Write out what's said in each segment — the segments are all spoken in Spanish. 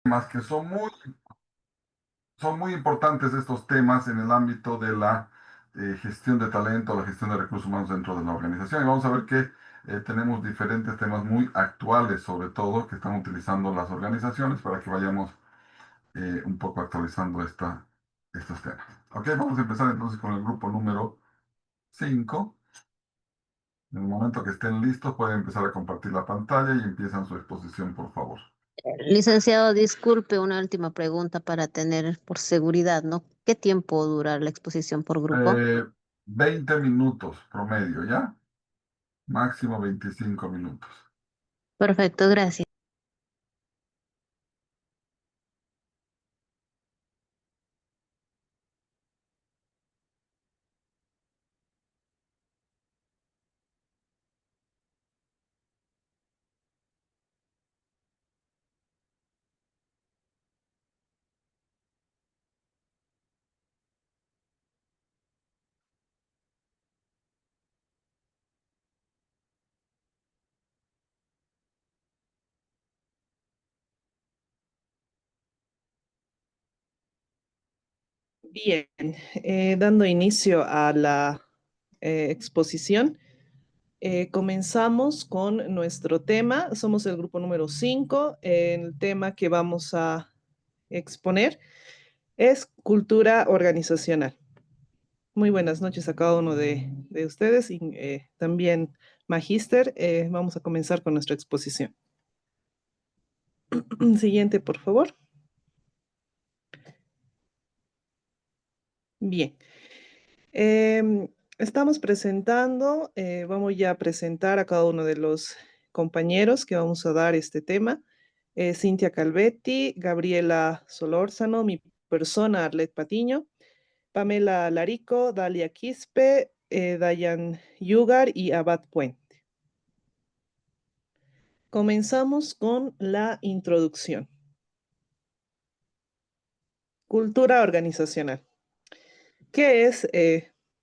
temas que son muy importantes estos temas en el ámbito de la gestión de talento, la gestión de recursos humanos dentro de la organización. Y vamos a ver que tenemos diferentes temas muy actuales, sobre todo, que están utilizando las organizaciones para que vayamos un poco actualizando estos temas. Ok, vamos a empezar entonces con el grupo número 5. En el momento que estén listos, pueden empezar a compartir la pantalla y empiezan su exposición, por favor. Licenciado, disculpe, una última pregunta para tener por seguridad, ¿no? ¿Qué tiempo dura la exposición por grupo? Eh, 20 minutos promedio, ¿ya? Máximo 25 minutos. Perfecto, gracias. Bien, dando inicio a la exposición, comenzamos con nuestro tema. Somos el grupo número 5. El tema que vamos a exponer es cultura organizacional. Muy buenas noches a cada uno de ustedes y también Magíster. Vamos a comenzar con nuestra exposición. Siguiente, por favor. Bien. Estamos presentando, vamos ya a presentar a cada uno de los compañeros que vamos a dar este tema. Cintia Calvetti, Gabriela Solórzano, mi persona Arlet Patiño, Pamela Larico, Dalia Quispe, Dayan Yugar y Abad Puente. Comenzamos con la introducción. Cultura organizacional. ¿Qué es?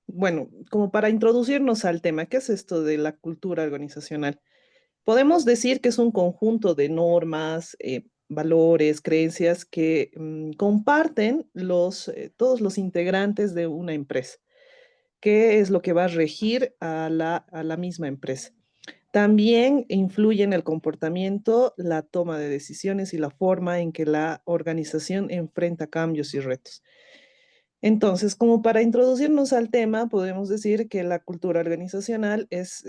Bueno, como para introducirnos al tema, ¿qué es esto de la cultura organizacional? Podemos decir que es un conjunto de normas, valores, creencias que comparten todos los integrantes de una empresa. ¿Qué es lo que va a regir a la misma empresa? También influye en el comportamiento, la toma de decisiones y la forma en que la organización enfrenta cambios y retos. Entonces, como para introducirnos al tema, podemos decir que la cultura organizacional es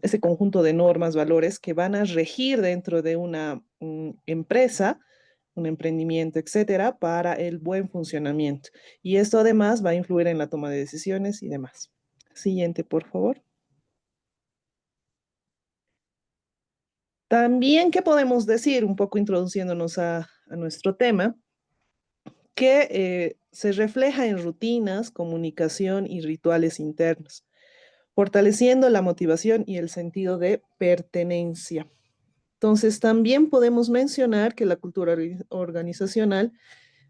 ese conjunto de normas, valores que van a regir dentro de una empresa, un emprendimiento, etcétera, para el buen funcionamiento. Y esto además va a influir en la toma de decisiones y demás. Siguiente, por favor. También, ¿qué podemos decir? Un poco introduciéndonos a nuestro tema, que se refleja en rutinas, comunicación y rituales internos, fortaleciendo la motivación y el sentido de pertenencia. Entonces, también podemos mencionar que la cultura organizacional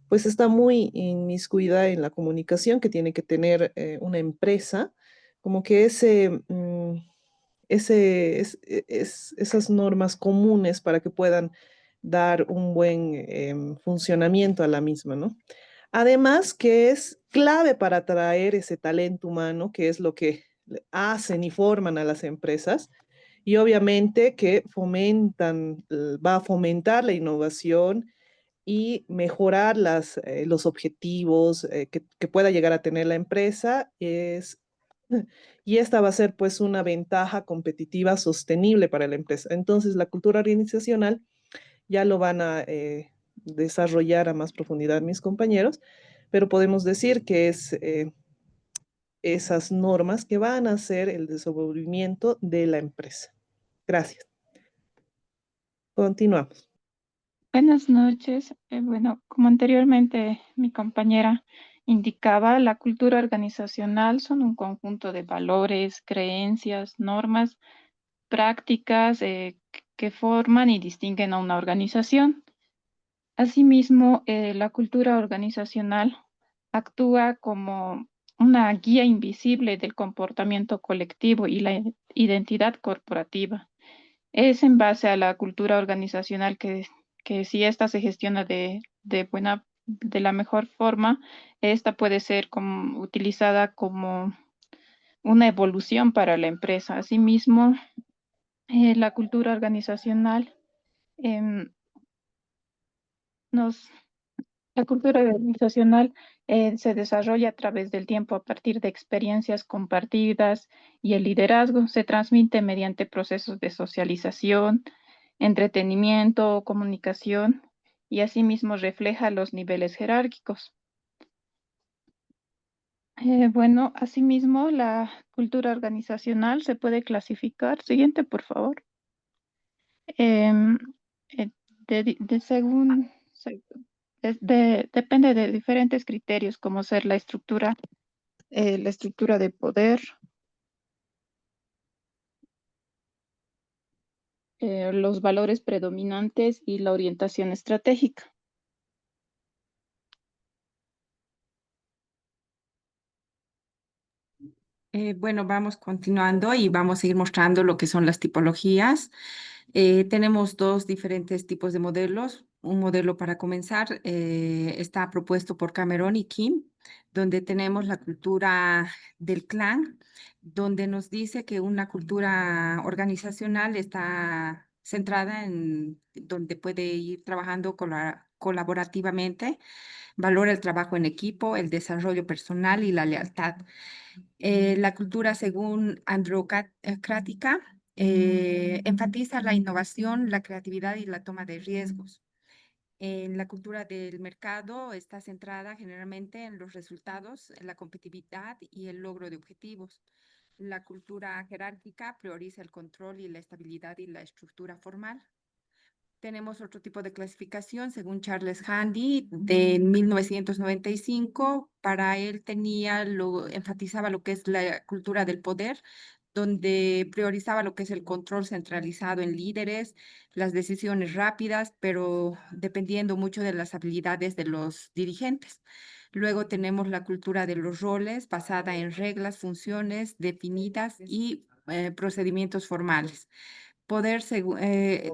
pues está muy inmiscuida en la comunicación que tiene que tener una empresa, como que esas normas comunes para que puedan dar un buen funcionamiento a la misma, ¿no? Además, que es clave para atraer ese talento humano, que es lo que hacen y forman a las empresas, y obviamente que va a fomentar la innovación y mejorar los objetivos que pueda llegar a tener la empresa. Y esta va a ser pues una ventaja competitiva sostenible para la empresa. Entonces, la cultura organizacional ya lo van a desarrollar a más profundidad mis compañeros, pero podemos decir que es esas normas que van a hacer el desenvolvimiento de la empresa. Gracias. Continuamos. Buenas noches. Bueno, como anteriormente mi compañera indicaba, la cultura organizacional son un conjunto de valores, creencias, normas, prácticas que forman y distinguen a una organización. Asimismo, la cultura organizacional actúa como una guía invisible del comportamiento colectivo y la identidad corporativa. Es en base a la cultura organizacional que que si esta se gestiona de la mejor forma, esta puede ser utilizada como una evolución para la empresa. Asimismo, la cultura organizacional em, nos la cultura organizacional se desarrolla a través del tiempo a partir de experiencias compartidas y el liderazgo se transmite mediante procesos de socialización, entretenimiento, comunicación y asimismo refleja los niveles jerárquicos. Bueno, asimismo, la cultura organizacional se puede clasificar. Siguiente, por favor. Em, eh, según, depende de diferentes criterios, como ser la estructura de poder, los valores predominantes y la orientación estratégica. Bueno, vamos continuando y vamos a seguir mostrando lo que son las tipologías. Tenemos dos diferentes tipos de modelos. Un modelo para comenzar está propuesto por Cameron y Kim, donde tenemos la cultura del clan, donde nos dice que una cultura organizacional está centrada en donde puede ir trabajando colaborativamente, valora el trabajo en equipo, el desarrollo personal y la lealtad. La cultura, según androcrática, enfatiza la innovación, la creatividad y la toma de riesgos. En la cultura del mercado está centrada generalmente en los resultados, en la competitividad y el logro de objetivos. La cultura jerárquica prioriza el control y la estabilidad y la estructura formal. Tenemos otro tipo de clasificación según Charles Handy de 1995. Para él enfatizaba lo que es la cultura del poder, donde priorizaba lo que es el control centralizado en líderes, las decisiones rápidas, pero dependiendo mucho de las habilidades de los dirigentes. Luego tenemos la cultura de los roles, basada en reglas, funciones definidas y procedimientos formales.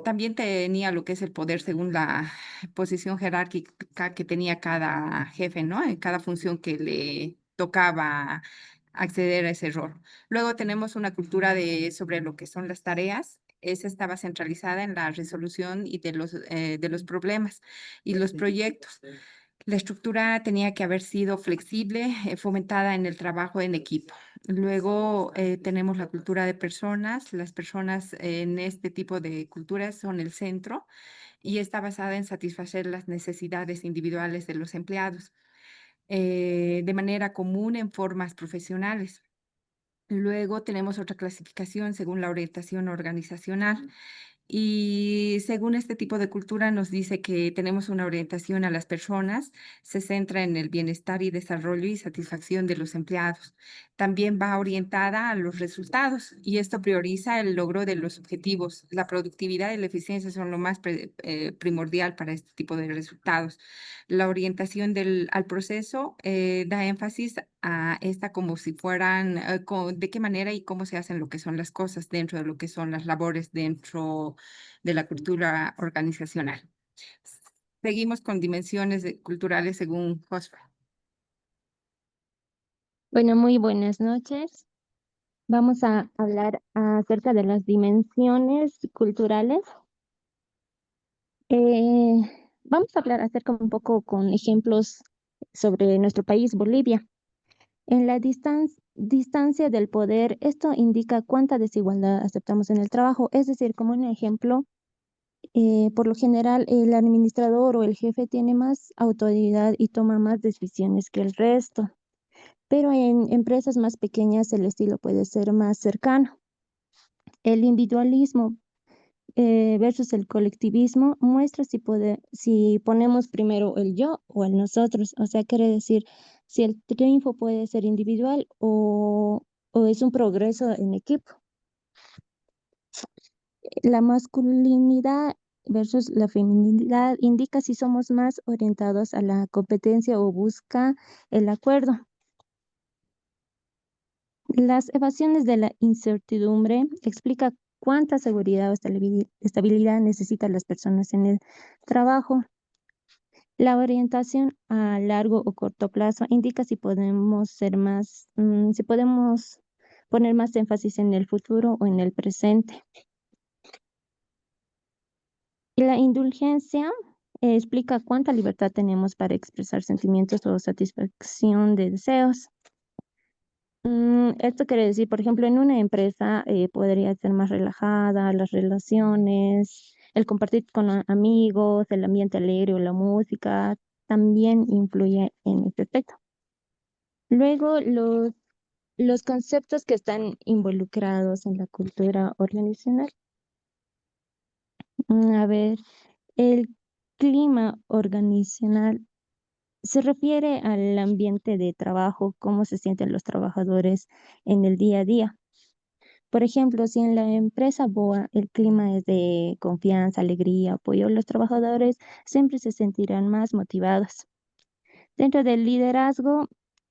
También tenía lo que es el poder según la posición jerárquica que tenía cada jefe, ¿no? En cada función que le tocaba acceder a ese rol. Luego tenemos una cultura sobre lo que son las tareas. Esa estaba centralizada en la resolución y de los problemas y los proyectos. La estructura tenía que haber sido flexible, fomentada en el trabajo en equipo. Luego tenemos la cultura de personas. Las personas en este tipo de culturas son el centro y está basada en satisfacer las necesidades individuales de los empleados de manera común en formas profesionales. Luego tenemos otra clasificación según la orientación organizacional. Y según este tipo de cultura nos dice que tenemos una orientación a las personas, se centra en el bienestar y desarrollo y satisfacción de los empleados. También va orientada a los resultados y esto prioriza el logro de los objetivos. La productividad y la eficiencia son lo más primordial para este tipo de resultados. La orientación al proceso da énfasis a esta como si fueran, de qué manera y cómo se hacen lo que son las cosas dentro de lo que son las labores dentro de la cultura organizacional. Seguimos con dimensiones culturales según Hofstra. Bueno, muy buenas noches. Vamos a hablar acerca de las dimensiones culturales. Vamos a hablar acerca un poco con ejemplos sobre nuestro país, Bolivia. En la distancia del poder, esto indica cuánta desigualdad aceptamos en el trabajo. Es decir, como un ejemplo, por lo general, el administrador o el jefe tiene más autoridad y toma más decisiones que el resto. Pero en empresas más pequeñas el estilo puede ser más cercano. El individualismo versus el colectivismo muestra si ponemos primero el yo o el nosotros. O sea, quiere decir si el triunfo puede ser individual o es un progreso en equipo. La masculinidad versus la feminidad indica si somos más orientados a la competencia o busca el acuerdo. Las evasiones de la incertidumbre explica cuánta seguridad o estabilidad necesitan las personas en el trabajo. La orientación a largo o corto plazo indica si podemos si podemos poner más énfasis en el futuro o en el presente. Y la indulgencia explica cuánta libertad tenemos para expresar sentimientos o satisfacción de deseos. Esto quiere decir, por ejemplo, en una empresa podría ser más relajada, las relaciones, el compartir con amigos, el ambiente alegre o la música también influye en este aspecto. Luego, los conceptos que están involucrados en la cultura organizacional. A ver, el clima organizacional se refiere al ambiente de trabajo, cómo se sienten los trabajadores en el día a día. Por ejemplo, si en la empresa BOA el clima es de confianza, alegría, apoyo, los trabajadores siempre se sentirán más motivados. Dentro del liderazgo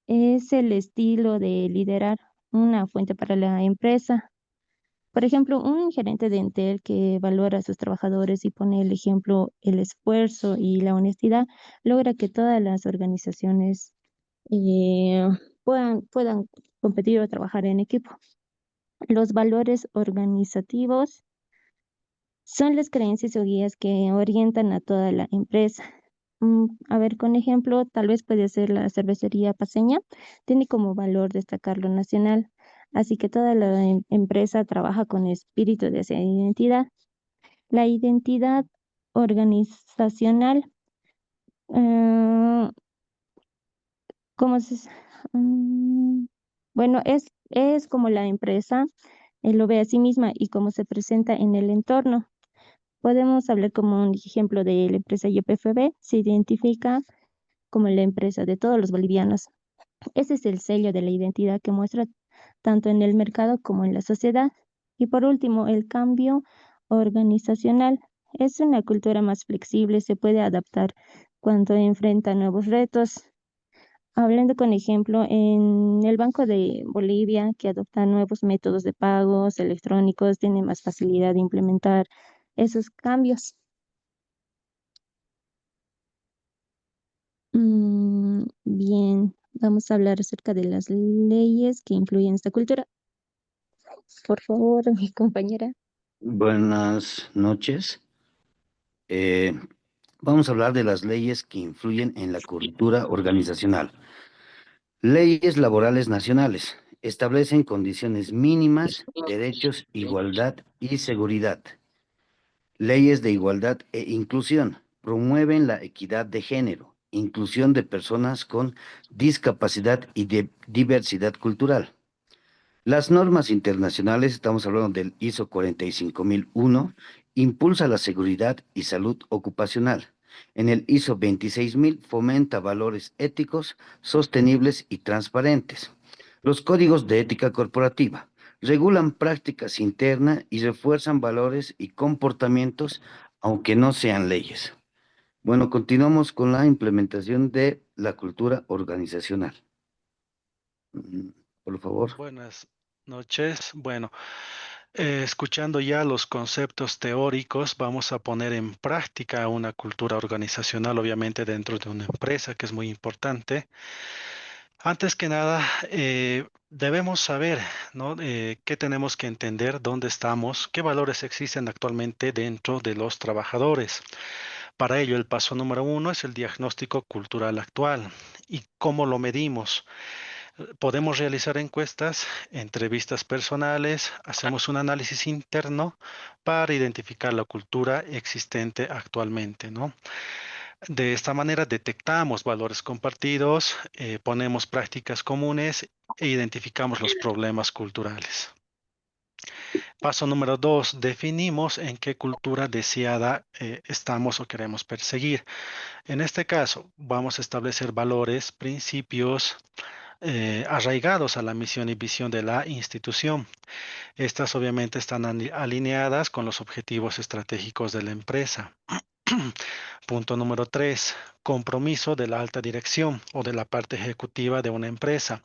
es el estilo de liderar una fuente para la empresa. Por ejemplo, un gerente de Entel que valora a sus trabajadores y pone el ejemplo, el esfuerzo y la honestidad, logra que todas las organizaciones eh, puedan competir o trabajar en equipo. Los valores organizativos son las creencias o guías que orientan a toda la empresa. A ver, con ejemplo, tal vez puede ser la cervecería paceña, tiene como valor destacar lo nacional, así que toda la empresa trabaja con espíritu de esa identidad. La identidad organizacional, eh, ¿cómo se...? mm, Bueno, es como la empresa lo ve a sí misma y cómo se presenta en el entorno. Podemos hablar como un ejemplo de la empresa YPFB, se identifica como la empresa de todos los bolivianos. Ese es el sello de la identidad que muestra tanto en el mercado como en la sociedad. Y por último, el cambio organizacional. Es una cultura más flexible, se puede adaptar cuando enfrenta nuevos retos. Hablando con ejemplo, en el Banco de Bolivia, que adopta nuevos métodos de pagos electrónicos, tiene más facilidad de implementar esos cambios. Bien, vamos a hablar acerca de las leyes que influyen en esta cultura. Por favor, mi compañera. Buenas noches. Eh, Vamos a hablar de las leyes que influyen en la cultura organizacional. Leyes laborales nacionales establecen condiciones mínimas, derechos, igualdad y seguridad. Leyes de igualdad e inclusión promueven la equidad de género, inclusión de personas con discapacidad y de diversidad cultural. Las normas internacionales, estamos hablando del ISO 45001, impulsa la seguridad y salud ocupacional. En el ISO 26000 fomenta valores éticos, sostenibles y transparentes. Los códigos de ética corporativa regulan prácticas internas y refuerzan valores y comportamientos, aunque no sean leyes. Bueno, continuamos con la implementación de la cultura organizacional. Por favor. Buenas noches. Bueno, escuchando ya los conceptos teóricos, vamos a poner en práctica una cultura organizacional, obviamente dentro de una empresa, que es muy importante. Antes que nada, debemos saber, ¿no? Qué tenemos que entender, dónde estamos, qué valores existen actualmente dentro de los trabajadores. Para ello, el paso número 1 es el diagnóstico cultural actual. ¿Y cómo lo medimos? Podemos realizar encuestas, entrevistas personales, hacemos un análisis interno para identificar la cultura existente actualmente, ¿no? De esta manera detectamos valores compartidos, ponemos prácticas comunes e identificamos los problemas culturales. Paso número 2, definimos en qué cultura deseada estamos o queremos perseguir. En este caso, vamos a establecer valores, principios, arraigados a la misión y visión de la institución. Estas obviamente están alineadas con los objetivos estratégicos de la empresa. Punto número 3, compromiso de la alta dirección o de la parte ejecutiva de una empresa.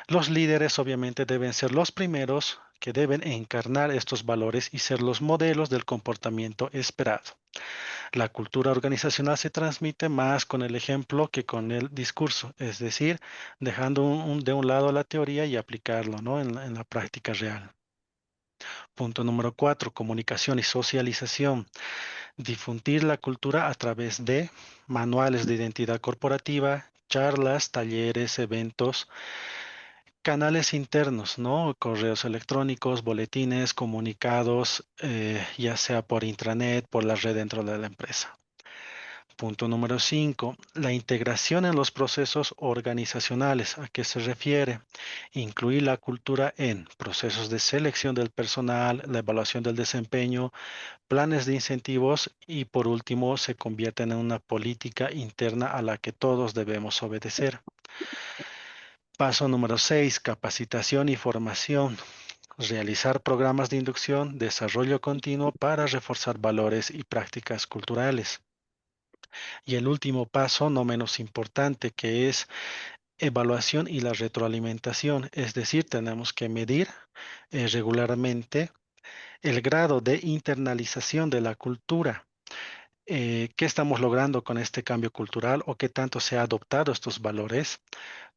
Los líderes obviamente deben ser los primeros que deben encarnar estos valores y ser los modelos del comportamiento esperado. La cultura organizacional se transmite más con el ejemplo que con el discurso, es decir, dejando de un lado la teoría y aplicarlo, ¿no? en la práctica real. Punto número 4, comunicación y socialización. Difundir la cultura a través de manuales de identidad corporativa, charlas, talleres, eventos, canales internos, ¿no? Correos electrónicos, boletines, comunicados, ya sea por intranet, por la red dentro de la empresa. Punto número 5, la integración en los procesos organizacionales. ¿A qué se refiere? Incluir la cultura en procesos de selección del personal, la evaluación del desempeño, planes de incentivos y por último se convierten en una política interna a la que todos debemos obedecer. Paso número 6, capacitación y formación. Realizar programas de inducción, desarrollo continuo para reforzar valores y prácticas culturales. Y el último paso, no menos importante, que es evaluación y la retroalimentación. Es decir, tenemos que medir regularmente el grado de internalización de la cultura. ¿Qué estamos logrando con este cambio cultural o qué tanto se ha adoptado estos valores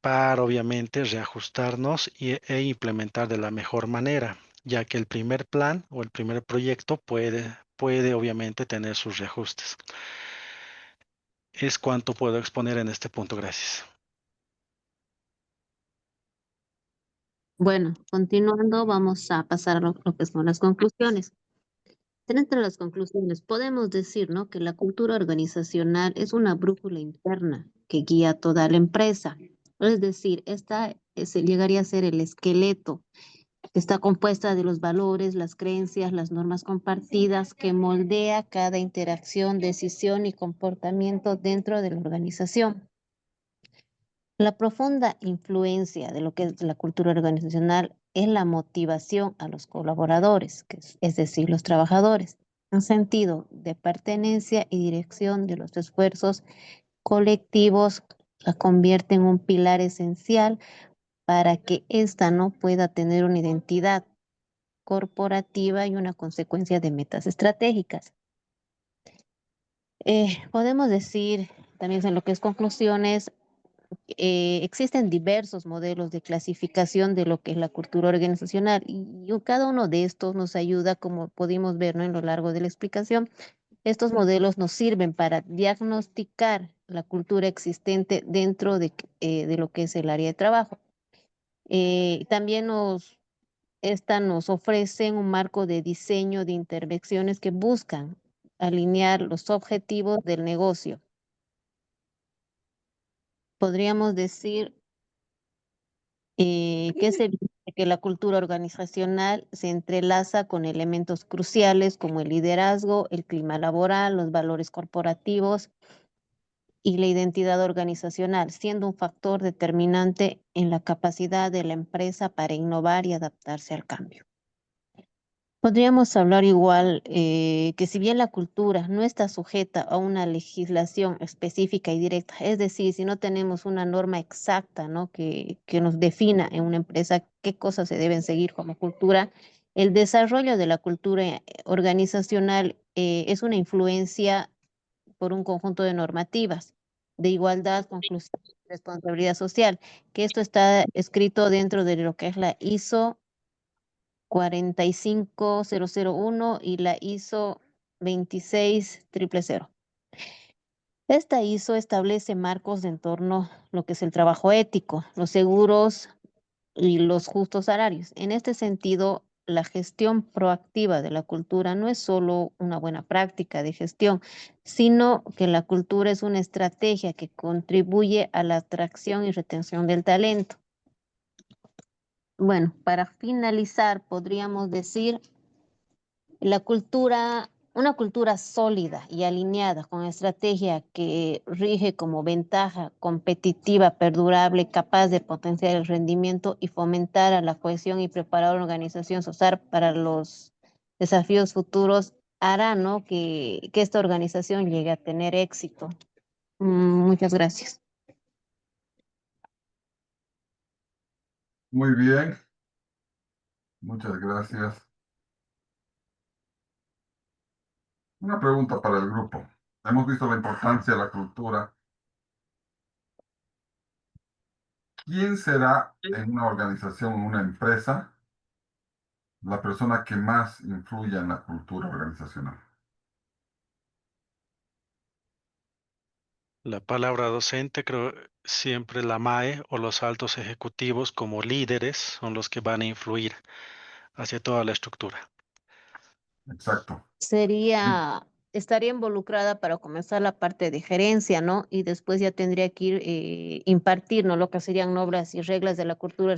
para obviamente reajustarnos e implementar de la mejor manera, ya que el primer plan o el primer proyecto puede obviamente tener sus reajustes? Es cuanto puedo exponer en este punto. Gracias. Bueno, continuando, vamos a pasar a lo que son las conclusiones. Entre las conclusiones, podemos decir, ¿no?, que la cultura organizacional es una brújula interna que guía a toda la empresa. Es decir, esta llegaría a ser el esqueleto que está compuesta de los valores, las creencias, las normas compartidas que moldea cada interacción, decisión y comportamiento dentro de la organización. La profunda influencia de lo que es la cultura organizacional es la motivación a los colaboradores, es decir, los trabajadores, un sentido de pertenencia y dirección de los esfuerzos colectivos la convierte en un pilar esencial para que ésta no pueda tener una identidad corporativa y una consecuencia de metas estratégicas. Podemos decir también en lo que es conclusiones, existen diversos modelos de clasificación de lo que es la cultura organizacional y cada uno de estos nos ayuda, como pudimos ver, ¿no?, en lo largo de la explicación. Estos modelos nos sirven para diagnosticar la cultura existente dentro de lo que es el área de trabajo. También esta nos ofrece un marco de diseño de intervenciones que buscan alinear los objetivos del negocio. Podríamos decir que es evidente que la cultura organizacional se entrelaza con elementos cruciales como el liderazgo, el clima laboral, los valores corporativos y la identidad organizacional, siendo un factor determinante en la capacidad de la empresa para innovar y adaptarse al cambio. Podríamos hablar igual que si bien la cultura no está sujeta a una legislación específica y directa, es decir, si no tenemos una norma exacta, ¿no?, que nos defina en una empresa qué cosas se deben seguir como cultura, el desarrollo de la cultura organizacional es una influencia por un conjunto de normativas de igualdad, conclusión, responsabilidad social, que esto está escrito dentro de lo que es la ISO 45001 y la ISO 26000. Esta ISO establece marcos de entorno lo que es el trabajo ético, los seguros y los justos salarios. En este sentido, la gestión proactiva de la cultura no es solo una buena práctica de gestión, sino que la cultura es una estrategia que contribuye a la atracción y retención del talento. Bueno, para finalizar, podríamos decir una cultura sólida y alineada con estrategia que rige como ventaja competitiva, perdurable, capaz de potenciar el rendimiento y fomentar a la cohesión y preparar a la organización social para los desafíos futuros, hará, ¿no? Que esta organización llegue a tener éxito. Muchas gracias. Muy bien, muchas gracias. Una pregunta para el grupo. Hemos visto la importancia de la cultura. ¿Quién será en una organización, en una empresa, la persona que más influye en la cultura organizacional? La palabra docente, creo siempre la MAE o los altos ejecutivos como líderes son los que van a influir hacia toda la estructura. Exacto. Estaría involucrada para comenzar la parte de gerencia, ¿no? Y después ya tendría que ir impartir, ¿no? Lo que serían normas y reglas de la cultura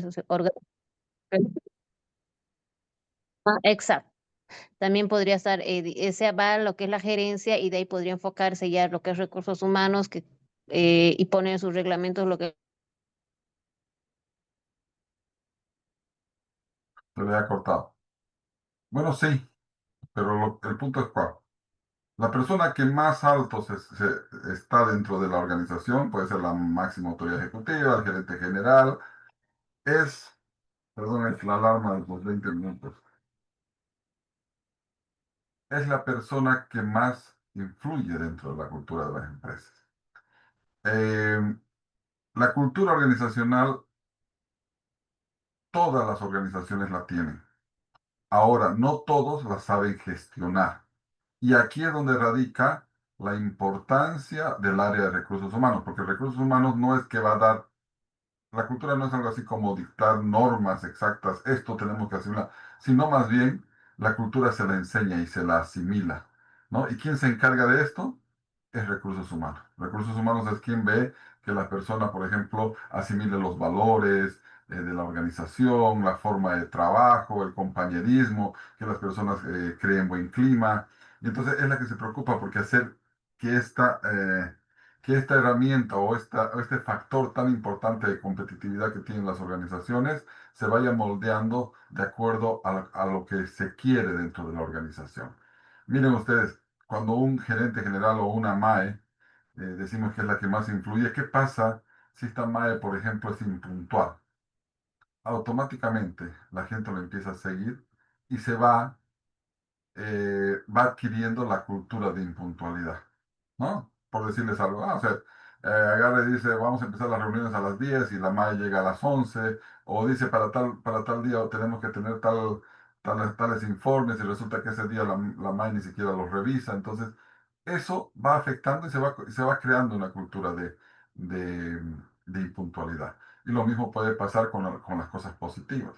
Exacto. También podría estar, ese va lo que es la gerencia y de ahí podría enfocarse ya lo que es recursos humanos y poner en sus reglamentos lo que... Se le ha cortado. Bueno, sí, pero el punto es cuál. La persona que más alto está dentro de la organización, puede ser la máxima autoridad ejecutiva, el gerente general, es, perdón, es la alarma de los 20 minutos, es la persona que más influye dentro de la cultura de las empresas. Eh, la cultura organizacional, todas las organizaciones la tienen. Ahora, no todos la saben gestionar. Y aquí es donde radica la importancia del área de recursos humanos, porque recursos humanos no es que va a dar, la cultura no es algo así como dictar normas exactas, esto tenemos que asimilar, sino más bien la cultura se la enseña y se la asimila, ¿no? ¿Y quién se encarga de esto? Es recursos humanos. Recursos humanos es quien ve que la persona, por ejemplo, asimile los valores de la organización, la forma de trabajo, el compañerismo, que las personas creen buen clima. Y entonces es la que se preocupa porque hacer que esta herramienta o este factor tan importante de competitividad que tienen las organizaciones se vaya moldeando de acuerdo a lo que se quiere dentro de la organización. Miren ustedes, cuando un gerente general o una MAE, decimos que es la que más influye, ¿qué pasa si esta MAE, por ejemplo, es impuntual? Automáticamente la gente lo empieza a seguir y va adquiriendo la cultura de impuntualidad, ¿no? Por decirles algo. O sea, agarra y dice, vamos a empezar las reuniones a las 10 y la MAE llega a las 11, o dice, para tal día tenemos que tener tales informes y resulta que ese día la MAE ni siquiera los revisa. Entonces, eso va afectando y se va creando una cultura de, de impuntualidad. Y lo mismo puede pasar con las cosas positivas.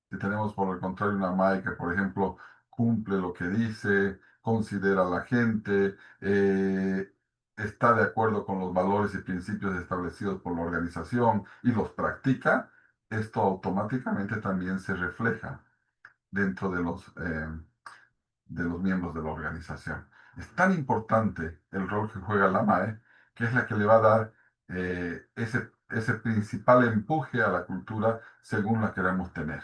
Si tenemos por el contrario una MAE que, por ejemplo, cumple lo que dice, considera a la gente, está de acuerdo con los valores y principios establecidos por la organización y los practica, esto automáticamente también se refleja dentro de los miembros de la organización. Es tan importante el rol que juega la MAE, que es la que le va a dar ese principal empuje a la cultura según la queramos tener.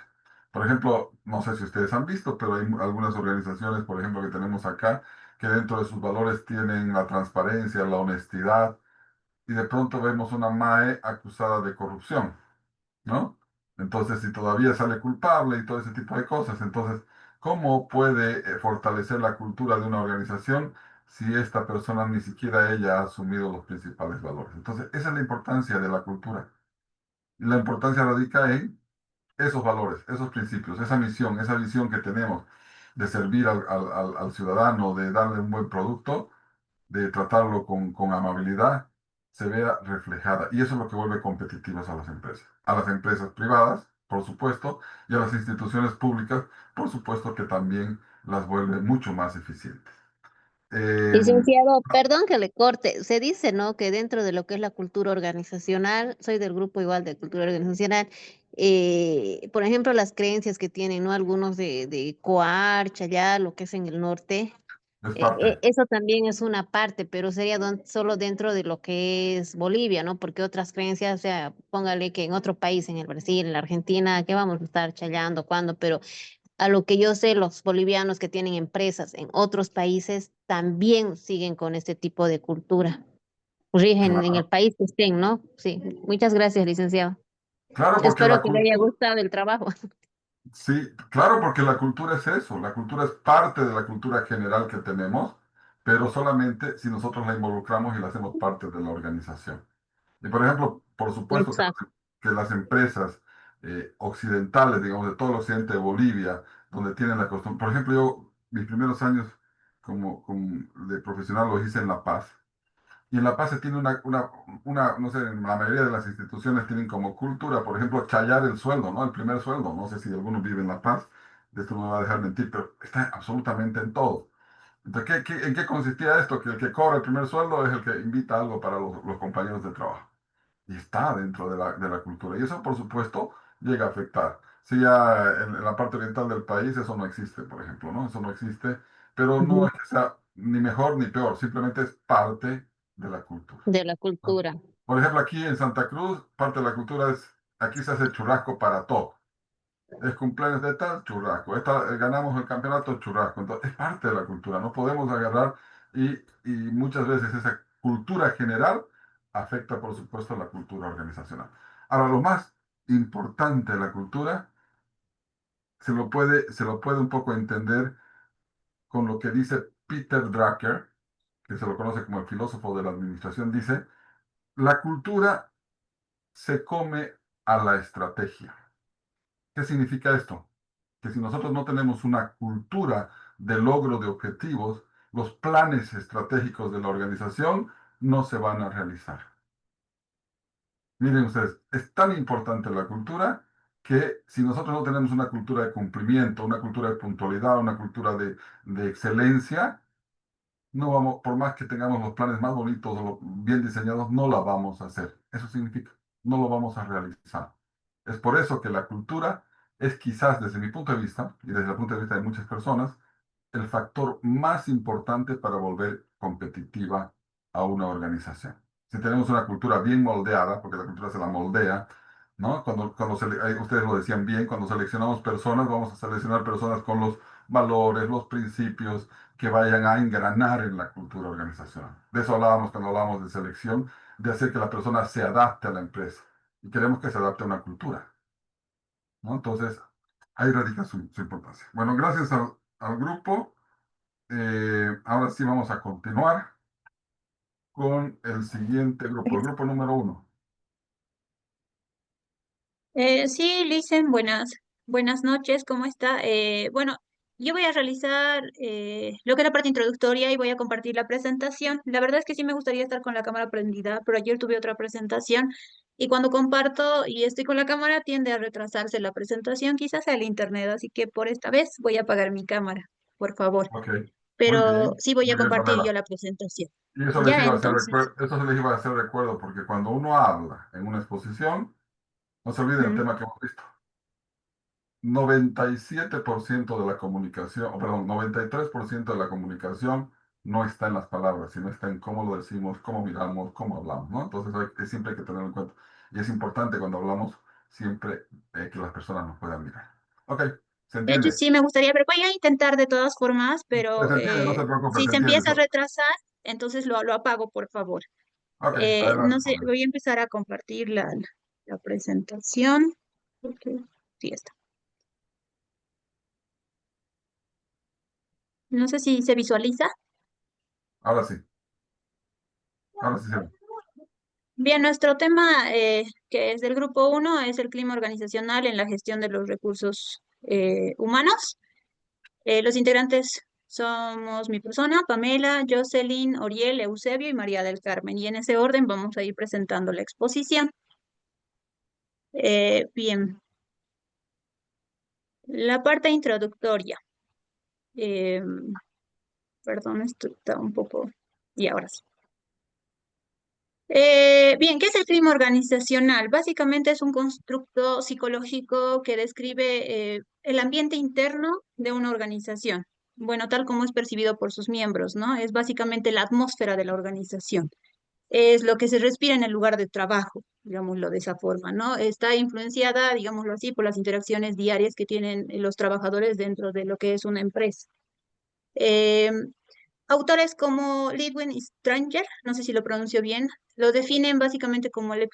Por ejemplo, no sé si ustedes han visto, pero hay algunas organizaciones, por ejemplo, que tenemos acá, que dentro de sus valores tienen la transparencia, la honestidad, y de pronto vemos una MAE acusada de corrupción, ¿no? Entonces, si todavía sale culpable y todo ese tipo de cosas, entonces, ¿cómo puede fortalecer la cultura de una organización si esta persona ni siquiera ella ha asumido los principales valores? Entonces, esa es la importancia de la cultura. Y la importancia radica en esos valores, esos principios, esa visión que tenemos de servir al ciudadano, de darle un buen producto, de tratarlo con amabilidad, se vea reflejada. Y eso es lo que vuelve competitivas a las empresas. A las empresas privadas, por supuesto, y a las instituciones públicas, por supuesto que también las vuelve mucho más eficientes. Licenciado, perdón que le corte. Se dice, ¿no? Que dentro de lo que es la cultura organizacional, soy del grupo igual de cultura organizacional, por ejemplo, las creencias que tienen, ¿no? Algunos de Coarch, allá, lo que es en el norte, Es parte. eso también es una parte, pero sería solo dentro de lo que es Bolivia, ¿no? Porque otras creencias, o sea, póngale que en otro país, en el Brasil, en la Argentina, que vamos a estar chayando, cuándo, pero a lo que yo sé, los bolivianos que tienen empresas en otros países también siguen con este tipo de cultura. Rigen en el Claro, país que estén, ¿no? Sí, muchas gracias, licenciado. claro, porque Espero la que le haya cultura, gustado el trabajo. sí, claro, porque la cultura es eso, la cultura es parte de la cultura general que tenemos, pero solamente si nosotros la involucramos y la hacemos parte de la organización. Y por ejemplo, por supuesto Exacto. que las empresas occidentales, digamos, de todo el occidente de Bolivia, donde tienen la costumbre, por ejemplo, yo mis primeros años de profesional los hice en La Paz. Y en La Paz se tiene no sé, en la mayoría de las instituciones tienen como cultura, por ejemplo, chayar el sueldo, ¿no? El primer sueldo. No sé si alguno vive en La Paz, de esto no me va a dejar mentir, pero está absolutamente en todo. Entonces, en qué consistía esto? Que el que cobra el primer sueldo es el que invita algo para los compañeros de trabajo. Y está dentro de la cultura. Y eso, por supuesto, llega a afectar. Si ya en la parte oriental del país eso no existe, por ejemplo, ¿no? Eso no existe, pero no Ujú. es que sea ni mejor ni peor, simplemente es parte de la cultura, De la ¿no? cultura. Por ejemplo, aquí en Santa Cruz, parte de la cultura es, aquí se hace churrasco para todo. Es cumpleaños de tal, churrasco. Ganamos el campeonato, churrasco. Entonces, es parte de la cultura. No podemos agarrar y muchas veces esa cultura general afecta, por supuesto, a la cultura organizacional. Ahora, lo más importante de la cultura se lo puede un poco entender con lo que dice Peter Drucker, que se lo conoce como el filósofo de la administración. Dice, la cultura se come a la estrategia. ¿Qué significa esto? Que si nosotros no tenemos una cultura de logro de objetivos, los planes estratégicos de la organización no se van a realizar. Miren ustedes, es tan importante la cultura que si nosotros no tenemos una cultura de cumplimiento, una cultura de puntualidad, una cultura de excelencia, no vamos, por más que tengamos los planes más bonitos o bien diseñados, no la vamos a hacer. Eso significa, no lo vamos a realizar. Es por eso que la cultura es quizás, desde mi punto de vista, y desde el punto de vista de muchas personas, el factor más importante para volver competitiva a una organización. Si tenemos una cultura bien moldeada, porque la cultura se la moldea, ¿no? Ustedes lo decían bien, cuando seleccionamos personas, vamos a seleccionar personas con los valores, los principios que vayan a engranar en la cultura organizacional. De eso hablábamos cuando hablábamos de selección, de hacer que la persona se adapte a la empresa. Y queremos que se adapte a una cultura, ¿no? Entonces, ahí radica su importancia. Bueno, gracias al grupo. Ahora sí vamos a continuar con el siguiente grupo, el grupo número 1. Sí, Licen, buenas noches, ¿cómo está? Bueno, yo voy a realizar lo que es la parte introductoria y voy a compartir la presentación. La verdad es que sí me gustaría estar con la cámara prendida, pero ayer tuve otra presentación y cuando comparto y estoy con la cámara tiende a retrasarse la presentación, quizás sea el internet, así que por esta vez voy a apagar mi cámara, por favor. Ok, Pero sí voy a muy bien, compartir yo Pamela. la presentación. Y eso les Ya, iba a hacer entonces. eso se les iba a hacer recuerdo, porque cuando uno habla en una exposición, no se olviden el mm, tema que hemos visto. 97% de la comunicación, o perdón, 93% de la comunicación no está en las palabras, sino está en cómo lo decimos, cómo miramos, cómo hablamos, ¿no? Entonces siempre hay que tenerlo en cuenta. Y es importante cuando hablamos siempre que las personas nos puedan mirar. Ok, ¿se De hecho, entiende? sí me gustaría, pero voy a intentar de todas formas, pero Se entiende, no se preocupe, si se se entiende. empieza a retrasar, entonces lo apago, por favor. Ok, No adelante, sé, Pamela. voy a empezar a compartir la presentación. Ok, sí está. No sé si se visualiza. Ahora sí, ahora sí se ve. Bien, nuestro tema, que es del grupo 1, es el clima organizacional en la gestión de los recursos humanos. Los integrantes somos mi persona, Pamela, Jocelyn, Oriel, Eusebio y María del Carmen. Y en ese orden vamos a ir presentando la exposición. Bien, la parte introductoria. Eh, Perdón, esto está un poco. Y ahora sí. Bien, ¿qué es el clima organizacional? Básicamente es un constructo psicológico que describe el ambiente interno de una organización. Bueno, tal como es percibido por sus miembros, ¿no? Es básicamente la atmósfera de la organización. es lo que se respira en el lugar de trabajo, digámoslo de esa forma, ¿no? Está influenciada, digámoslo así, por las interacciones diarias que tienen los trabajadores dentro de lo que es una empresa. Eh, Autores como Lidwin y Stranger, no sé si lo pronuncio bien, lo definen básicamente como el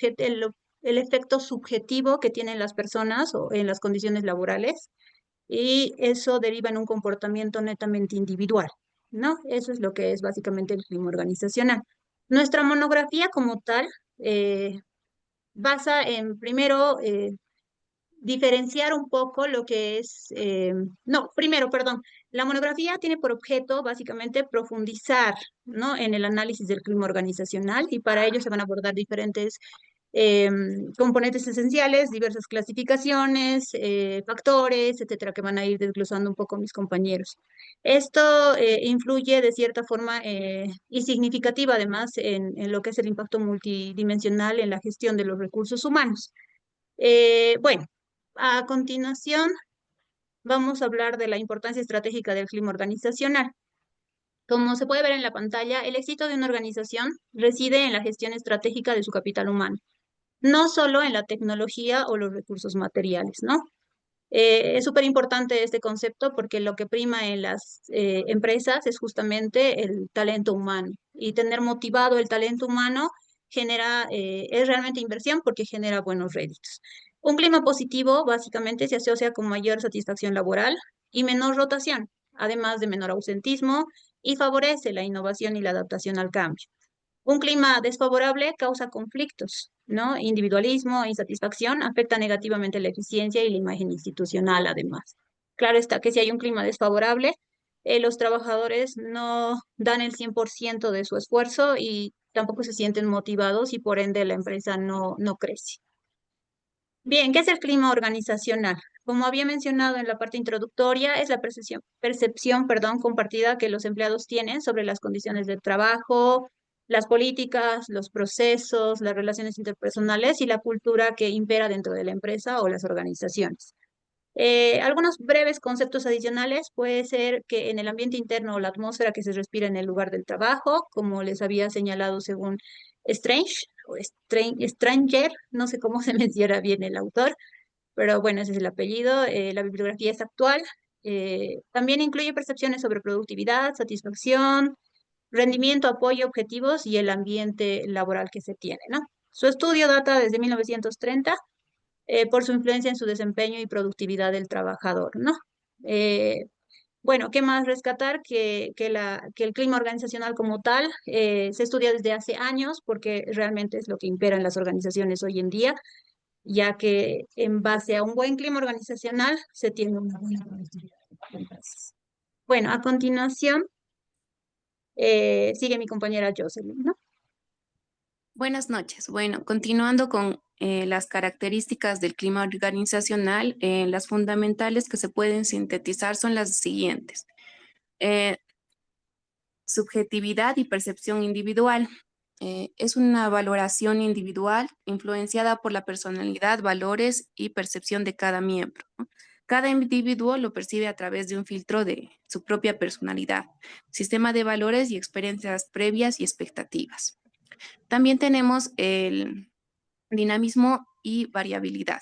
efecto subjetivo que tienen las personas o en las condiciones laborales, y eso deriva en un comportamiento netamente individual, ¿no? Eso es lo que es básicamente el clima organizacional. Nuestra monografía como tal basa en, primero, diferenciar un poco lo que es, no, primero, perdón, la monografía tiene por objeto básicamente profundizar, ¿no?, en el análisis del clima organizacional, y para ello se van a abordar diferentes componentes esenciales, diversas clasificaciones, factores, etcétera, que van a ir desglosando un poco mis compañeros. Esto influye de cierta forma y significativa además en lo que es el impacto multidimensional en la gestión de los recursos humanos. Bueno, a continuación vamos a hablar de la importancia estratégica del clima organizacional. Como se puede ver en la pantalla, el éxito de una organización reside en la gestión estratégica de su capital humano, no solo en la tecnología o los recursos materiales, ¿no? Es súper importante este concepto porque lo que prima en las empresas es justamente el talento humano, y tener motivado el talento humano es realmente inversión porque genera buenos réditos. Un clima positivo básicamente se asocia con mayor satisfacción laboral y menor rotación, además de menor ausentismo, y favorece la innovación y la adaptación al cambio. Un clima desfavorable causa conflictos, ¿no? Individualismo, insatisfacción, afecta negativamente la eficiencia y la imagen institucional, además. Claro está que si hay un clima desfavorable, los trabajadores no dan el 100% de su esfuerzo y tampoco se sienten motivados, y por ende la empresa no crece. Bien, ¿qué es el clima organizacional? Como había mencionado en la parte introductoria, es la percepción, perdón, compartida que los empleados tienen sobre las condiciones de trabajo, las políticas, los procesos, las relaciones interpersonales y la cultura que impera dentro de la empresa o las organizaciones. Algunos breves conceptos adicionales puede ser que en el ambiente interno o la atmósfera que se respira en el lugar del trabajo, como les había señalado según Stranger, no sé cómo se menciona bien el autor, pero bueno, ese es el apellido. La bibliografía es actual. También incluye percepciones sobre productividad, satisfacción, rendimiento, apoyo, objetivos y el ambiente laboral que se tiene, ¿no? Su estudio data desde 1930 por su influencia en su desempeño y productividad del trabajador, ¿no? Eh, bueno, ¿qué más rescatar? Que el clima organizacional como tal se estudia desde hace años porque realmente es lo que impera en las organizaciones hoy en día, ya que en base a un buen clima organizacional se tiene una buena productividad. Entonces, bueno, a continuación sigue mi compañera Jocelyn, ¿no? Buenas noches. Bueno, continuando con las características del clima organizacional, las fundamentales que se pueden sintetizar son las siguientes. Subjetividad y percepción individual. Es una valoración individual influenciada por la personalidad, valores y percepción de cada miembro, ¿no? Cada individuo lo percibe a través de un filtro de su propia personalidad, sistema de valores y experiencias previas y expectativas. También tenemos el dinamismo y variabilidad.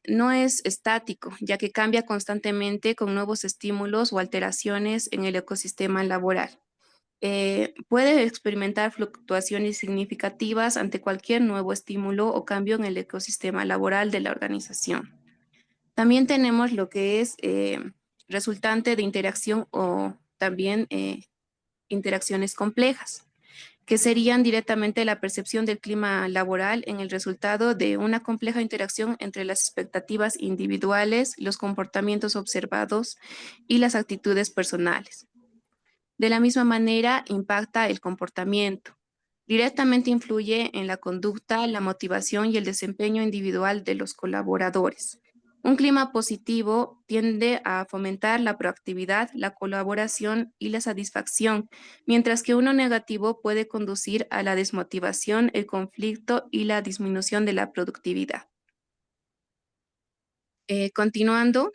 No es estático, ya que cambia constantemente con nuevos estímulos o alteraciones en el ecosistema laboral. Puede experimentar fluctuaciones significativas ante cualquier nuevo estímulo o cambio en el ecosistema laboral de la organización. También tenemos lo que es resultante de interacción o también interacciones complejas, que serían directamente la percepción del clima laboral en el resultado de una compleja interacción entre las expectativas individuales, los comportamientos observados y las actitudes personales. De la misma manera, impacta el comportamiento. Directamente influye en la conducta, la motivación y el desempeño individual de los colaboradores. Un clima positivo tiende a fomentar la proactividad, la colaboración y la satisfacción, mientras que uno negativo puede conducir a la desmotivación, el conflicto y la disminución de la productividad. Continuando,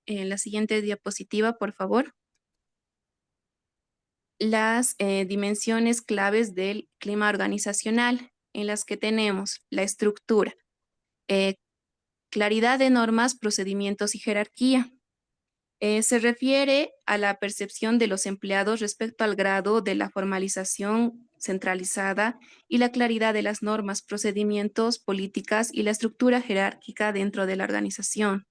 en la siguiente diapositiva, por favor. las dimensiones claves del clima organizacional, en las que tenemos la estructura, claridad de normas, procedimientos y jerarquía. Se refiere a la percepción de los empleados respecto al grado de la formalización centralizada y la claridad de las normas, procedimientos, políticas y la estructura jerárquica dentro de la organización.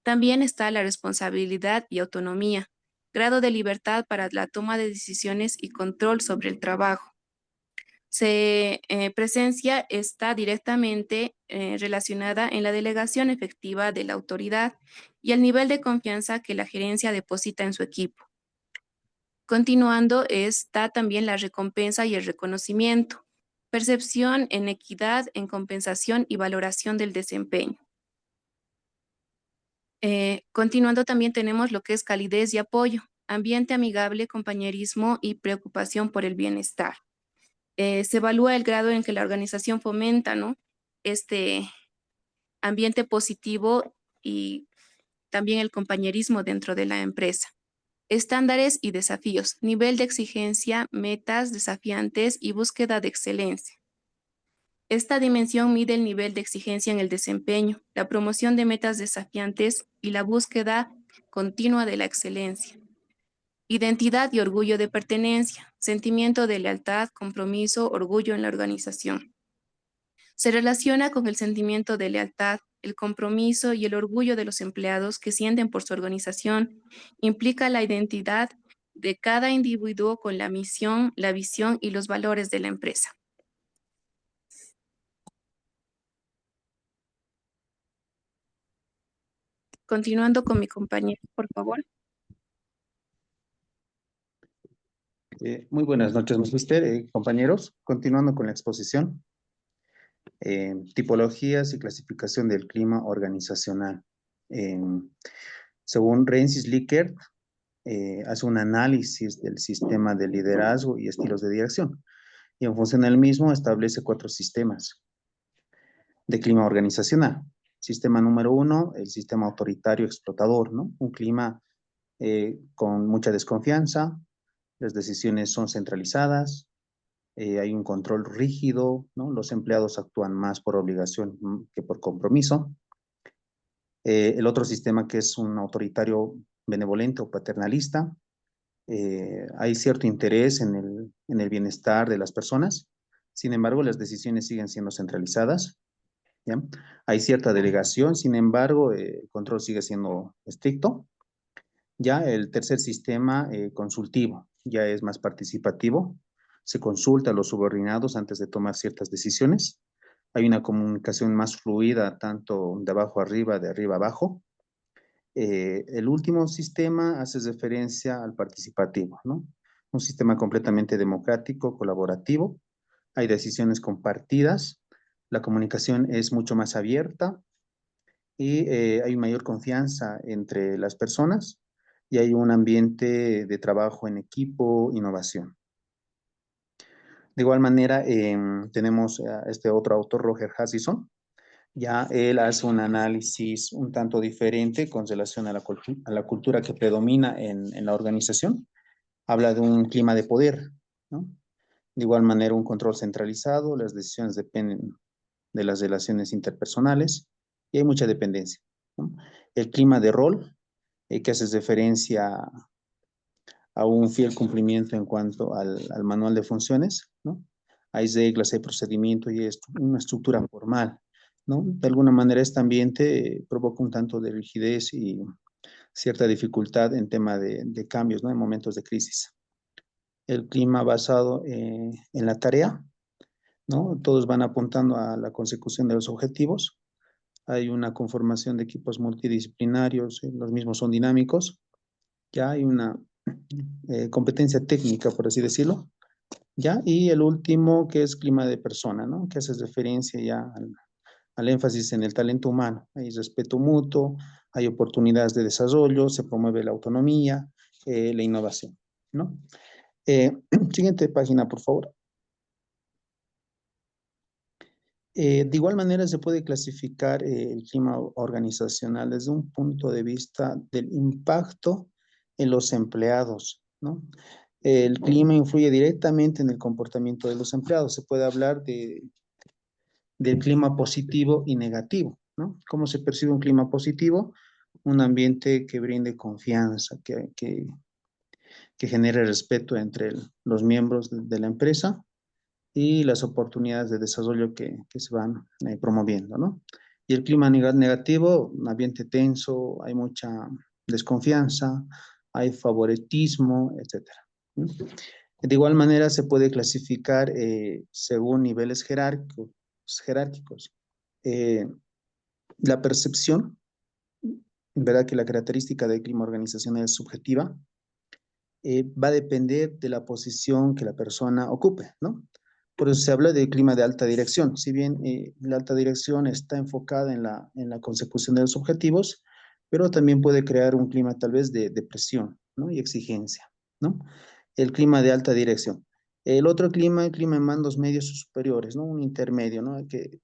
También está la responsabilidad y autonomía, grado de libertad para la toma de decisiones y control sobre el trabajo. Presencia está directamente relacionada en la delegación efectiva de la autoridad y el nivel de confianza que la gerencia deposita en su equipo. Continuando está también la recompensa y el reconocimiento, percepción en equidad, en compensación y valoración del desempeño. Continuando también tenemos lo que es calidez y apoyo, ambiente amigable, compañerismo y preocupación por el bienestar. Se evalúa el grado en que la organización fomenta, ¿no?, este ambiente positivo y también el compañerismo dentro de la empresa. Estándares y desafíos, nivel de exigencia, metas desafiantes y búsqueda de excelencia. Esta dimensión mide el nivel de exigencia en el desempeño, la promoción de metas desafiantes y la búsqueda continua de la excelencia. Identidad y orgullo de pertenencia, sentimiento de lealtad, compromiso, orgullo en la organización. Se relaciona con el sentimiento de lealtad, el compromiso y el orgullo de los empleados que sienten por su organización. Implica la identidad de cada individuo con la misión, la visión y los valores de la empresa. Continuando con mi compañero, por favor. Muy buenas noches, usted, compañeros. Continuando con la exposición. Tipologías y clasificación del clima organizacional. Según Rensis Likert, hace un análisis del sistema de liderazgo y estilos de dirección. Y en función del mismo establece 4 sistemas de clima organizacional. Sistema número 1, el sistema autoritario explotador, ¿no? Un clima con mucha desconfianza, las decisiones son centralizadas, hay un control rígido, ¿no? Los empleados actúan más por obligación que por compromiso. El otro sistema, que es un autoritario benevolente o paternalista, hay cierto interés en el bienestar de las personas, sin embargo, las decisiones siguen siendo centralizadas, ¿ya? Hay cierta delegación, sin embargo, el control sigue siendo estricto. Ya el tercer sistema, consultivo, ya es más participativo. Se consulta a los subordinados antes de tomar ciertas decisiones. Hay una comunicación más fluida, tanto de abajo arriba, de arriba abajo. El último sistema hace referencia al participativo, ¿no? Un sistema completamente democrático, colaborativo. Hay decisiones compartidas. La comunicación es mucho más abierta y hay mayor confianza entre las personas y hay un ambiente de trabajo en equipo, innovación. De igual manera, tenemos a este otro autor, Roger Hutchison. Ya él hace un análisis un tanto diferente con relación a la cultura que predomina en la organización. Habla de un clima de poder, ¿no? De igual manera, un control centralizado, las decisiones dependen de las relaciones interpersonales y hay mucha dependencia, ¿no? El clima de rol, que hace referencia a un fiel cumplimiento en cuanto al manual de funciones, ¿no? Hay reglas, hay procedimientos y es una estructura formal, ¿no? De alguna manera este ambiente provoca un tanto de rigidez y cierta dificultad en tema de cambios, ¿no? En momentos de crisis. El clima basado en la tarea, ¿no? Todos van apuntando a la consecución de los objetivos. Hay una conformación de equipos multidisciplinarios, los mismos son dinámicos. Ya hay una competencia técnica, por así decirlo, ¿ya? Y el último, que es clima de persona, ¿no? Que hace referencia ya al énfasis en el talento humano. Hay respeto mutuo, hay oportunidades de desarrollo, se promueve la autonomía, la innovación, ¿no? Siguiente página, por favor. De igual manera se puede clasificar el clima organizacional desde un punto de vista del impacto en los empleados, ¿no? El clima influye directamente en el comportamiento de los empleados. Se puede hablar del clima positivo y negativo, ¿no? ¿Cómo se percibe un clima positivo? Un ambiente que brinde confianza, que genere respeto entre los miembros de la empresa y las oportunidades de desarrollo que se van promoviendo, ¿no? Y el clima negativo, un ambiente tenso, hay mucha desconfianza, hay favoritismo, etcétera, ¿no? De igual manera se puede clasificar según niveles jerárquicos. La percepción, ¿verdad? Que la característica del clima organizacional es subjetiva, va a depender de la posición que la persona ocupe, ¿no? Por eso se habla de clima de alta dirección. Si bien la alta dirección está enfocada en la consecución de los objetivos, pero también puede crear un clima tal vez de presión, ¿no? Y exigencia, ¿no? El clima de alta dirección. El otro clima, el clima en mandos medios o superiores, ¿no? Un intermedio, ¿no? Que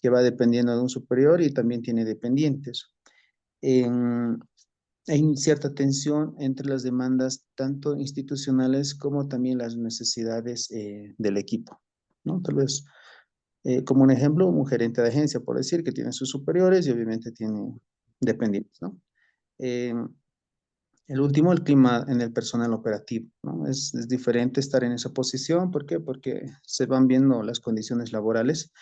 va dependiendo de un superior y también tiene dependientes. Hay cierta tensión entre las demandas tanto institucionales como también las necesidades del equipo, ¿no? Tal vez, como un ejemplo, un gerente de agencia, por decir, que tiene sus superiores y obviamente tiene dependientes, ¿no? El último, el clima en el personal operativo, ¿no? Es diferente estar en esa posición. ¿Por qué? Porque se van viendo las condiciones laborales,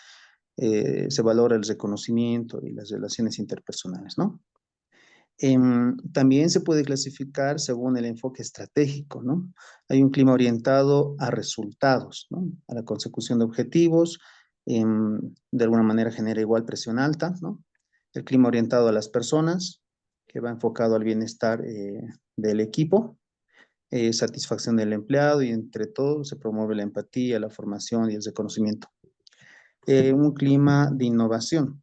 se valora el reconocimiento y las relaciones interpersonales, ¿no? También se puede clasificar según el enfoque estratégico, ¿no? Hay un clima orientado a resultados, ¿no? A la consecución de objetivos, de alguna manera genera igual presión alta, ¿no? El clima orientado a las personas, que va enfocado al bienestar del equipo, satisfacción del empleado y entre todo se promueve la empatía, la formación y el reconocimiento. Un clima de innovación,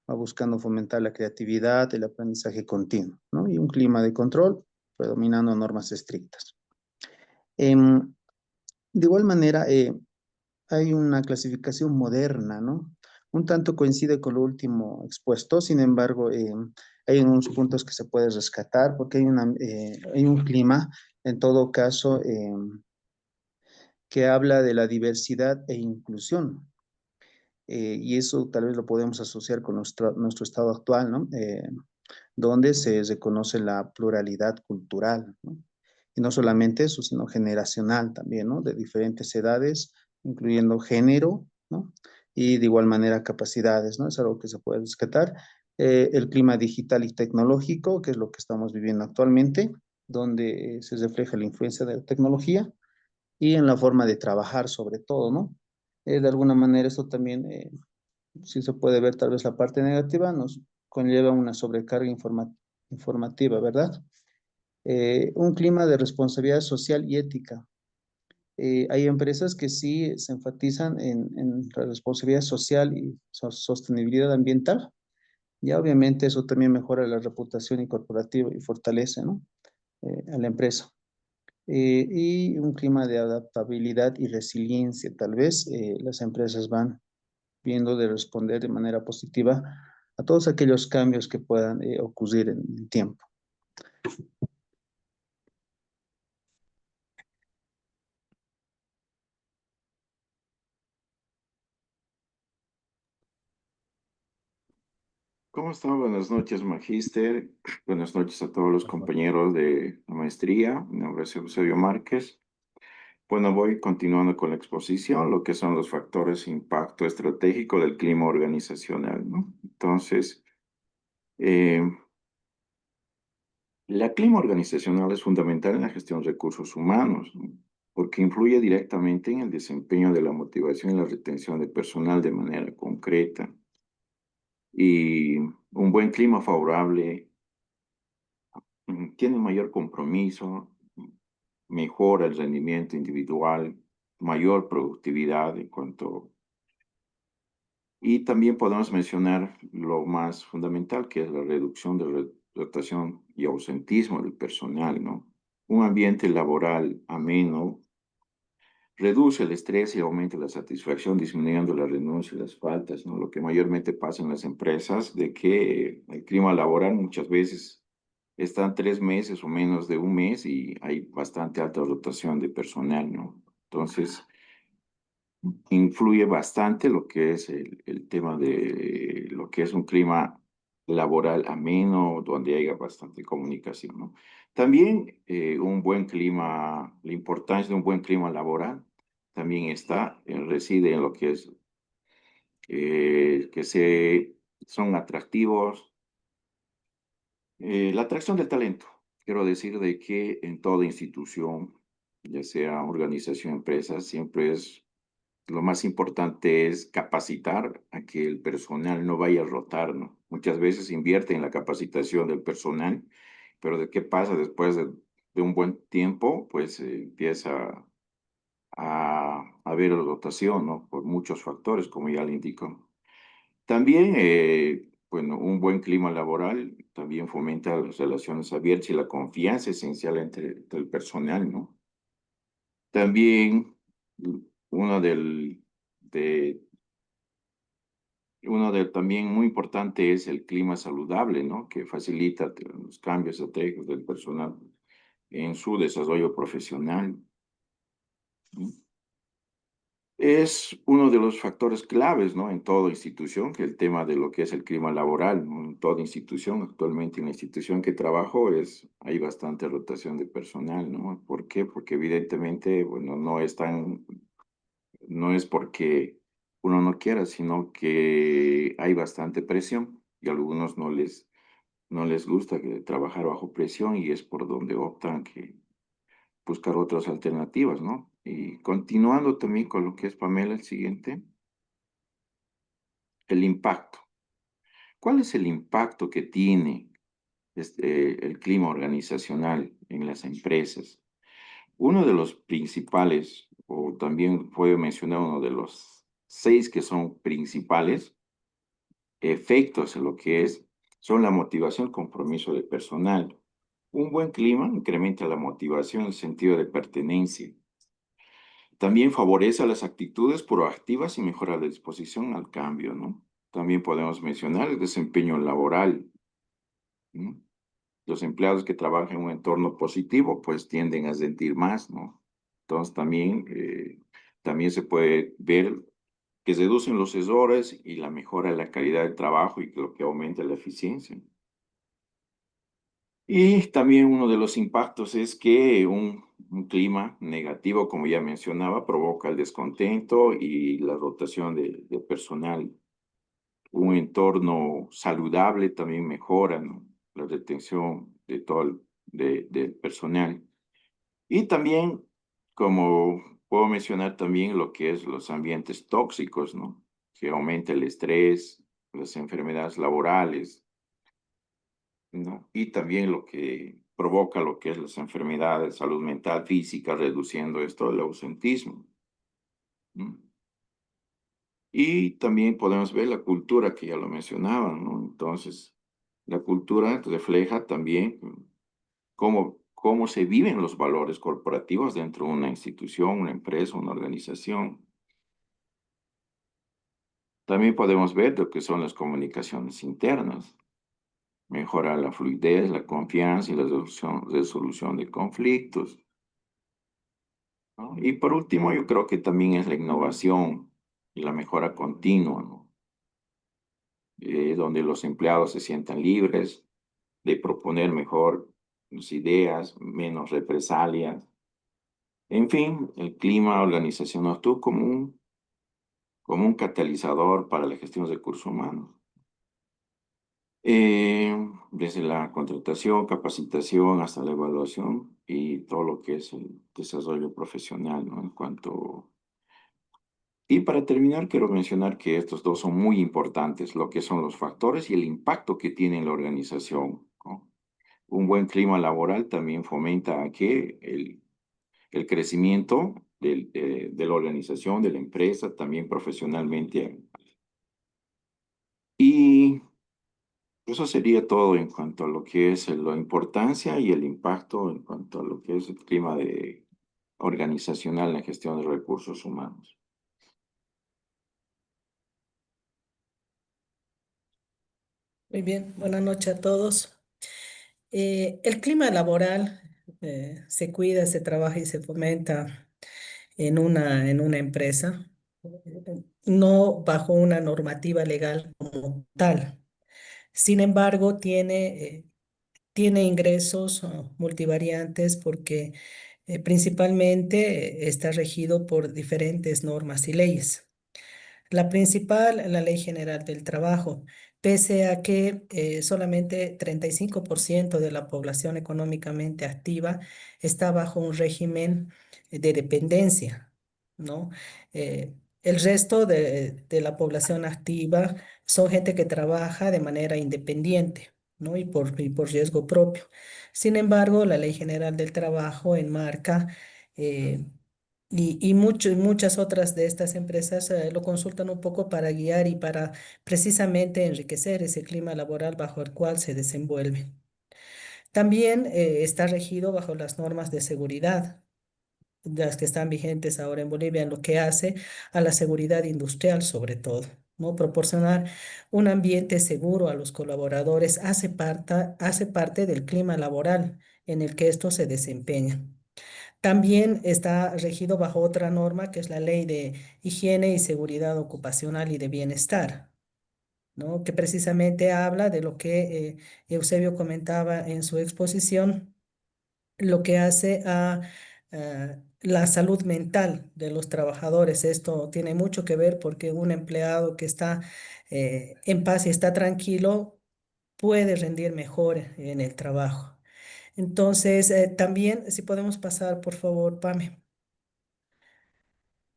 va buscando fomentar la creatividad, el aprendizaje continuo, ¿no? Y un clima de control, predominando normas estrictas. De igual manera, hay una clasificación moderna, ¿no? Un tanto coincide con lo último expuesto, sin embargo, hay unos puntos que se puede rescatar porque hay un clima, en todo caso, que habla de la diversidad e inclusión. Y eso tal vez lo podemos asociar con nuestro estado actual, ¿no? Donde se reconoce la pluralidad cultural, ¿no? Y no solamente eso, sino generacional también, ¿no? De diferentes edades, incluyendo género, ¿no? Y de igual manera capacidades, ¿no? Es algo que se puede rescatar. El clima digital y tecnológico, que es lo que estamos viviendo actualmente, donde se refleja la influencia de la tecnología y en la forma de trabajar sobre todo, ¿no? De alguna manera eso también, si se puede ver tal vez la parte negativa, nos conlleva una sobrecarga informativa, ¿verdad? Un clima de responsabilidad social y ética. Hay empresas que sí se enfatizan en la responsabilidad social y sostenibilidad ambiental. Ya obviamente eso también mejora la reputación corporativa y fortalece, ¿no? A la empresa. Y un clima de adaptabilidad y resiliencia. Tal vez las empresas van viendo de responder de manera positiva a todos aquellos cambios que puedan ocurrir en el tiempo. ¿Cómo están? Buenas noches, Magíster. Buenas noches a todos los compañeros de la maestría. Mi nombre es Eusebio Márquez. Bueno, voy continuando con la exposición, lo que son los factores de impacto estratégico del clima organizacional, ¿no? Entonces, la clima organizacional es fundamental en la gestión de recursos humanos, ¿no? Porque influye directamente en el desempeño de la motivación y la retención de personal de manera concreta. Y un buen clima favorable tiene mayor compromiso, mejora el rendimiento individual, mayor productividad en cuanto... Y también podemos mencionar lo más fundamental, que es la reducción de rotación y ausentismo del personal, ¿no? Un ambiente laboral ameno reduce el estrés y aumenta la satisfacción, disminuyendo la renuncia y las faltas, ¿no? Lo que mayormente pasa en las empresas, de que el clima laboral muchas veces están 3 meses o menos de un mes y hay bastante alta rotación de personal, ¿no? Entonces, influye bastante lo que es el tema de lo que es un clima laboral ameno, donde haya bastante comunicación, ¿no? También un buen clima, la importancia de un buen clima laboral también reside en lo que es son atractivos. La atracción del talento. Quiero decir de que en toda institución, ya sea organización, empresa, siempre lo más importante es capacitar a que el personal no vaya a rotar, ¿no? Muchas veces invierte en la capacitación del personal, pero ¿de qué pasa después de un buen tiempo? Pues empieza a haber rotación, ¿no? Por muchos factores, como ya le indico. También, bueno, un buen clima laboral también fomenta las relaciones abiertas y la confianza esencial entre el personal, ¿no? También, uno de, también muy importante es el clima saludable, ¿no? Que facilita los cambios estratégicos del personal en su desarrollo profesional. ¿No? Es uno de los factores claves, ¿no? En toda institución, que el tema de lo que es el clima laboral, ¿no? En toda institución, actualmente en la institución que trabajo, hay bastante rotación de personal, ¿no? ¿Por qué? Porque evidentemente, bueno, no es porque uno no quiera, sino que hay bastante presión y a algunos no les gusta trabajar bajo presión y es por donde optan que buscar otras alternativas, ¿no? Y continuando también con lo que es Pamela, el siguiente, el impacto. ¿Cuál es el impacto que tiene el clima organizacional en las empresas? Uno de los principales, o también puedo mencionar uno de los 6 que son principales efectos en lo que son la motivación, compromiso de personal. Un buen clima incrementa la motivación, el sentido de pertenencia. También favorece las actitudes proactivas y mejora la disposición al cambio, ¿no? También podemos mencionar el desempeño laboral, ¿no? Los empleados que trabajan en un entorno positivo, pues tienden a sentir más, ¿no? Entonces también se puede ver que se reducen los errores y la mejora de la calidad del trabajo y lo que aumenta la eficiencia. Y también uno de los impactos es que un clima negativo, como ya mencionaba, provoca el descontento y la rotación de personal. Un entorno saludable también mejora, ¿no? La retención de del personal. Y también, como puedo mencionar también lo que es los ambientes tóxicos, ¿no? Que aumenta el estrés, las enfermedades laborales, ¿no? Y también lo que provoca lo que es las enfermedades, salud mental, física, reduciendo esto el ausentismo, ¿no? Y también podemos ver la cultura que ya lo mencionaban, ¿no? Entonces, la cultura refleja también cómo se viven los valores corporativos dentro de una institución, una empresa, una organización. También podemos ver lo que son las comunicaciones internas. Mejora la fluidez, la confianza y la resolución de conflictos, ¿no? Y por último, yo creo que también es la innovación y la mejora continua, ¿no? Donde los empleados se sientan libres de proponer mejor sus ideas, menos represalias. En fin, el clima organizacional actúa como un catalizador para la gestión de recursos humanos. Desde la contratación, capacitación, hasta la evaluación y todo lo que es el desarrollo profesional, ¿no? Y para terminar, quiero mencionar que estos dos son muy importantes, lo que son los factores y el impacto que tiene en la organización, ¿no? Un buen clima laboral también fomenta que el crecimiento de la organización, de la empresa, también profesionalmente. Y eso sería todo en cuanto a lo que es la importancia y el impacto en cuanto a lo que es el clima organizacional en la gestión de recursos humanos. Muy bien, buenas noches a todos. El clima laboral se cuida, se trabaja y se fomenta en una empresa, no bajo una normativa legal como tal. Sin embargo, tiene ingresos multivariantes porque principalmente está regido por diferentes normas y leyes. La principal, la Ley General del Trabajo, pese a que solamente 35% de la población económicamente activa está bajo un régimen de dependencia, ¿no? El resto de la población activa son gente que trabaja de manera independiente, ¿no? Y por riesgo propio. Sin embargo, la Ley General del Trabajo enmarca eh, y muchas otras de estas empresas lo consultan un poco para guiar y para precisamente enriquecer ese clima laboral bajo el cual se desenvuelven. También está regido bajo las normas de seguridad, las que están vigentes ahora en Bolivia, en lo que hace a la seguridad industrial sobre todo, ¿no? Proporcionar un ambiente seguro a los colaboradores hace parte del clima laboral en el que estos se desempeñan. También está regido bajo otra norma que es la Ley de Higiene y Seguridad Ocupacional y de Bienestar, ¿no? Que precisamente habla de lo que Eusebio comentaba en su exposición, lo que hace a la salud mental de los trabajadores. Esto tiene mucho que ver porque un empleado que está en paz y está tranquilo puede rendir mejor en el trabajo. Entonces, también, si podemos pasar, por favor, Pame,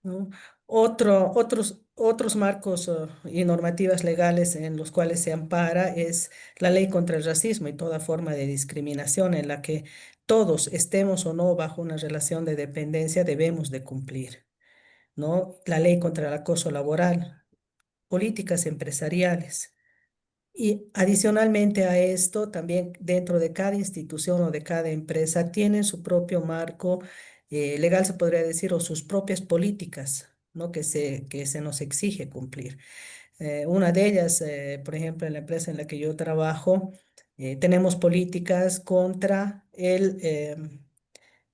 ¿no? Otros marcos y normativas legales en los cuales se ampara es la ley contra el racismo y toda forma de discriminación en la que todos, estemos o no bajo una relación de dependencia, debemos de cumplir, ¿no? La ley contra el acoso laboral, políticas empresariales. Y adicionalmente a esto, también dentro de cada institución o de cada empresa tienen su propio marco legal, se podría decir, o sus propias políticas, ¿no? Que se nos exige cumplir. Una de ellas, por ejemplo, en la empresa en la que yo trabajo, tenemos políticas contra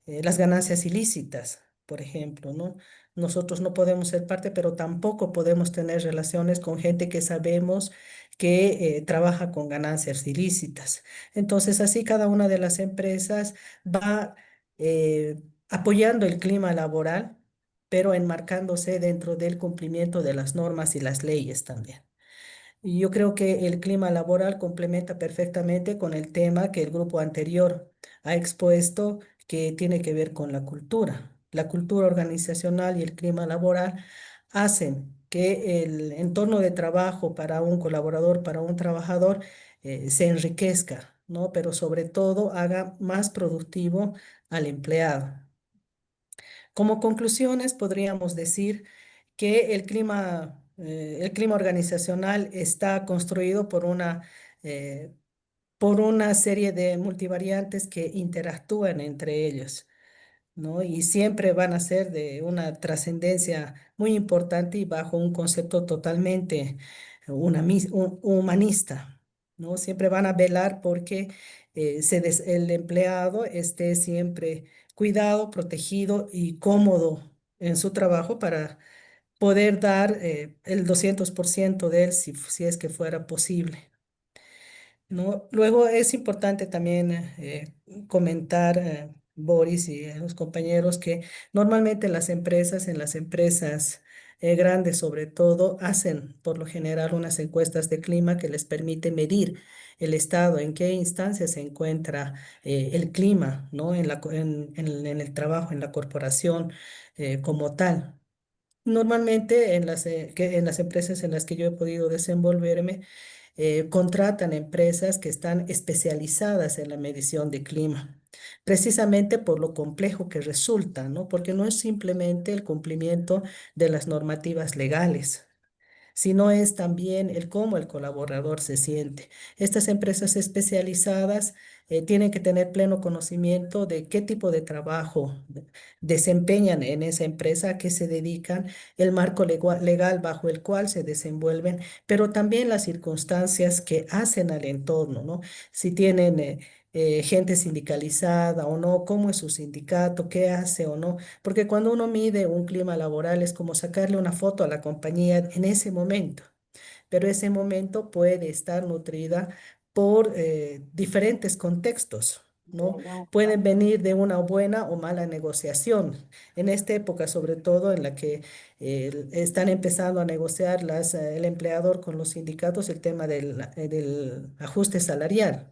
las ganancias ilícitas, por ejemplo, ¿no? Nosotros no podemos ser parte, pero tampoco podemos tener relaciones con gente que sabemos que trabaja con ganancias ilícitas. Entonces, así cada una de las empresas va apoyando el clima laboral, pero enmarcándose dentro del cumplimiento de las normas y las leyes también. Y yo creo que el clima laboral complementa perfectamente con el tema que el grupo anterior ha expuesto, que tiene que ver con la cultura. La cultura organizacional y el clima laboral hacen que el entorno de trabajo para un colaborador, para un trabajador, se enriquezca, ¿no? Pero sobre todo haga más productivo al empleado. Como conclusiones, podríamos decir que el clima organizacional está construido por una serie de multivariantes que interactúan entre ellos, ¿no? Y siempre van a ser de una trascendencia muy importante y bajo un concepto totalmente humanista, ¿no? Siempre van a velar porque el empleado esté siempre cuidado, protegido y cómodo en su trabajo para poder dar el 200% de él si es que fuera posible, ¿no? Luego es importante también comentar, Boris y los compañeros, que normalmente en las empresas grandes sobre todo, hacen por lo general unas encuestas de clima que les permite medir el estado, en qué instancia se encuentra el clima, ¿no? En el trabajo, en la corporación como tal. Normalmente en las empresas en las que yo he podido desenvolverme, contratan empresas que están especializadas en la medición de clima, precisamente por lo complejo que resulta, ¿no? Porque no es simplemente el cumplimiento de las normativas legales, sino es también el cómo el colaborador se siente. Estas empresas especializadas tienen que tener pleno conocimiento de qué tipo de trabajo desempeñan en esa empresa, a qué se dedican, el marco legal bajo el cual se desenvuelven, pero también las circunstancias que hacen al entorno, ¿no? Si tienen gente sindicalizada o no, cómo es su sindicato, qué hace o no, porque cuando uno mide un clima laboral es como sacarle una foto a la compañía en ese momento, pero ese momento puede estar nutrida por diferentes contextos, ¿no? Pueden venir de una buena o mala negociación. En esta época, sobre todo en la que están empezando a negociar el empleador con los sindicatos el tema del ajuste salarial.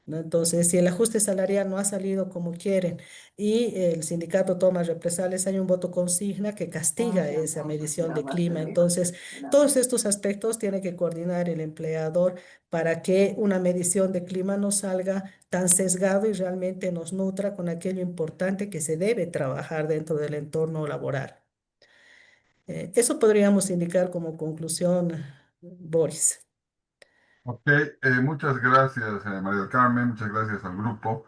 ¿No? Entonces, si el ajuste salarial no ha salido como quieren y el sindicato toma represalias, hay un voto consigna que castiga esa medición de clima. Entonces, todos estos aspectos tiene que coordinar el empleador para que una medición de clima no salga tan sesgado y realmente nos nutra con aquello importante que se debe trabajar dentro del entorno laboral. Eso podríamos indicar como conclusión, Boris. Ok, muchas gracias, María del Carmen, muchas gracias al grupo.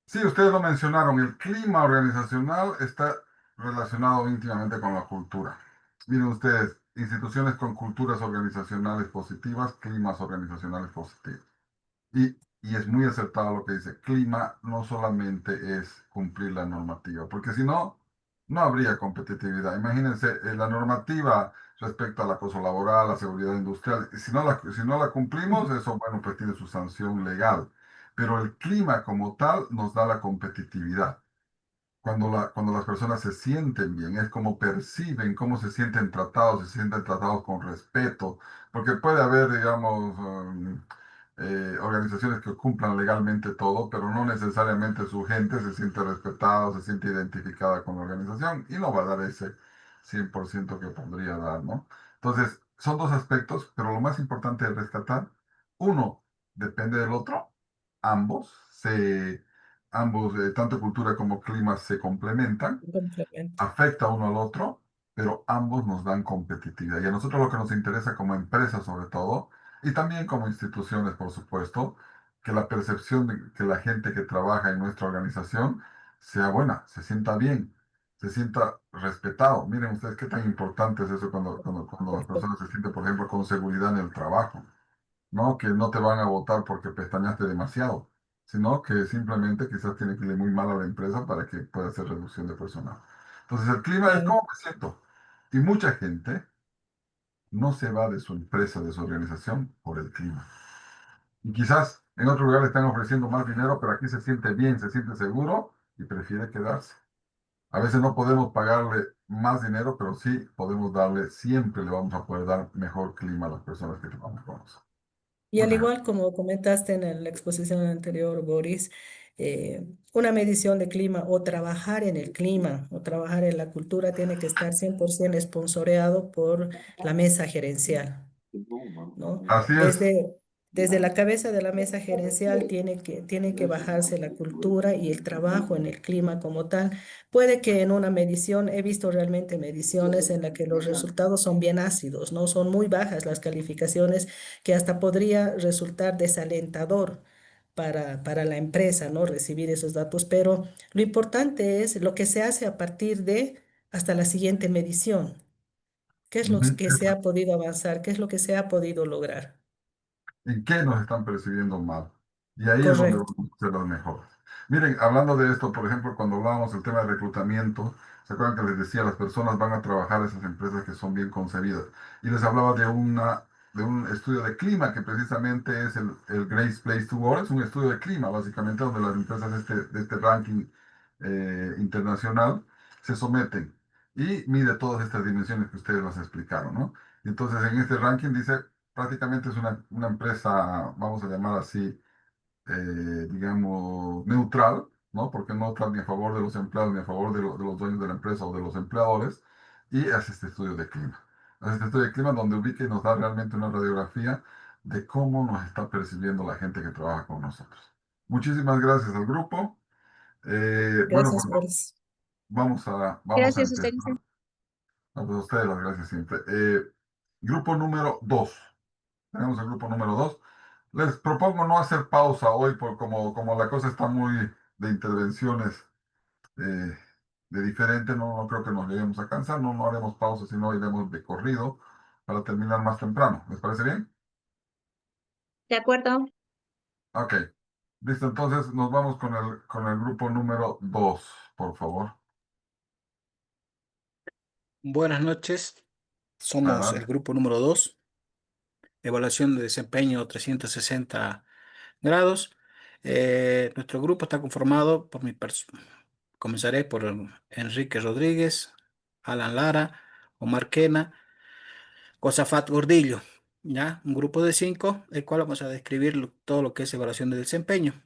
Sí, ustedes lo mencionaron, el clima organizacional está relacionado íntimamente con la cultura. Miren ustedes, instituciones con culturas organizacionales positivas, climas organizacionales positivos. Y es muy acertado lo que dice, clima no solamente es cumplir la normativa, porque si no, no habría competitividad. Imagínense, la normativa respecto al acoso laboral, la seguridad industrial, si no la cumplimos, eso, bueno, pues tiene su sanción legal. Pero el clima como tal nos da la competitividad cuando las personas se sienten bien, es como perciben, cómo se sienten tratados con respeto, porque puede haber, digamos, organizaciones que cumplan legalmente todo, pero no necesariamente su gente se siente respetada o se siente identificada con la organización y no va a dar ese 100% que podría dar, ¿no? Entonces, son dos aspectos, pero lo más importante es rescatar, uno depende del otro, ambos tanto cultura como clima se complementan, Complemento. afecta uno al otro, pero ambos nos dan competitividad. Y a nosotros lo que nos interesa como empresa sobre todo, y también como instituciones, por supuesto, que la percepción de que la gente que trabaja en nuestra organización sea buena, se sienta bien, se sienta respetado. Miren ustedes qué tan importante es eso cuando las personas se sienten, por ejemplo, con seguridad en el trabajo. ¿No? Que no te van a votar porque pestañaste demasiado, sino que simplemente quizás tiene que ir muy mal a la empresa para que pueda hacer reducción de personal. Entonces, el clima es Claro. cómo me siento. Y mucha gente no se va de su empresa, de su organización, por el clima. Y quizás en otro lugar le están ofreciendo más dinero, pero aquí se siente bien, se siente seguro y prefiere quedarse. A veces no podemos pagarle más dinero, pero sí podemos darle, siempre le vamos a poder dar mejor clima a las personas que trabajamos con nosotros. Y al Muchas gracias. igual como comentaste en la exposición anterior, Boris, una medición de clima o trabajar en el clima o trabajar en la cultura tiene que estar 100% esponsoreado por la mesa gerencial, ¿no? Así es. Desde la cabeza de la mesa gerencial tiene que bajarse la cultura y el trabajo en el clima como tal. Puede que en una medición, he visto realmente mediciones en las que los resultados son bien ácidos, ¿no? Son muy bajas las calificaciones que hasta podría resultar desalentador para la empresa, ¿no? Recibir esos datos, pero lo importante es lo que se hace a partir de hasta la siguiente medición. ¿Qué es lo Ujú. que se ha podido avanzar? ¿Qué es lo que se ha podido lograr? ¿En qué nos están percibiendo mal? Y ahí es donde Correcto. vamos a ser los mejores. Miren, hablando de esto, por ejemplo, cuando hablábamos del tema de reclutamiento, ¿se acuerdan que les decía, las personas van a trabajar en esas empresas que son bien concebidas? Y les hablaba de un estudio de clima que precisamente es el Great Place to Work, es un estudio de clima, básicamente, donde las empresas de este ranking internacional se someten y mide todas estas dimensiones que ustedes las explicaron, ¿no? Entonces, en este ranking dice prácticamente es una empresa, vamos a llamar así, digamos, neutral, ¿no? Porque no está ni a favor de los empleados ni a favor de los dueños de la empresa o de los empleadores, y hace este estudio de clima. Hace este estudio de clima donde ubica y nos da realmente una radiografía de cómo nos está percibiendo la gente que trabaja con nosotros. Muchísimas gracias al grupo. Bueno, Gracias, pues Boris. vamos a Gracias, usted. empezar. No, pues a ustedes las gracias siempre. Grupo número 2. Tenemos el grupo número 2. Les propongo no hacer pausa hoy, como la cosa está muy de intervenciones eh, de diferente, no creo que nos lleguemos a cansar, no haremos pausa, sino iremos de corrido para terminar más temprano. ¿Les parece bien? ¿De acuerdo? Ok. Listo, entonces nos vamos con el grupo número 2, por favor. Buenas noches, somos el Adelante. grupo número 2, evaluación de desempeño 360 grados. Nuestro grupo está conformado por comenzaré por Enrique Rodríguez, Alan Lara, Omar Quena, Josafat Gordillo, ¿ya? Un grupo de 5, el cual vamos a describir todo lo que es evaluación de desempeño.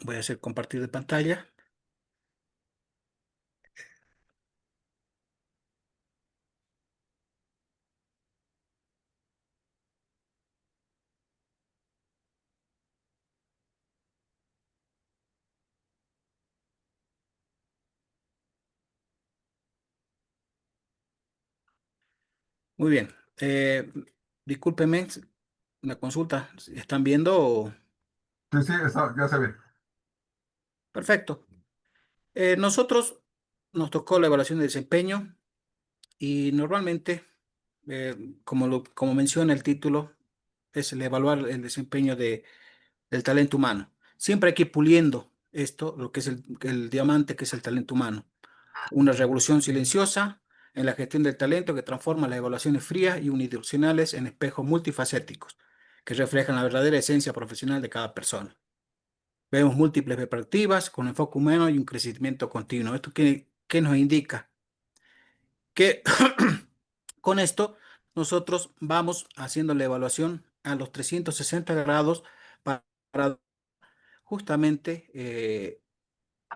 Voy a hacer compartir de pantalla. Muy bien. Discúlpenme, la consulta, ¿están viendo? Sí, sí, ya se ve. Perfecto. Nosotros nos tocó la evaluación de desempeño y normalmente, como menciona el título, es el evaluar el desempeño del talento humano. Siempre hay que ir puliendo esto, lo que es el diamante, que es el talento humano. Una revolución silenciosa en la gestión del talento que transforma las evaluaciones frías y unidireccionales en espejos multifacéticos que reflejan la verdadera esencia profesional de cada persona. Vemos múltiples perspectivas con enfoque humano y un crecimiento continuo. ¿Esto qué nos indica? Que con esto nosotros vamos haciendo la evaluación a los 360 grados para justamente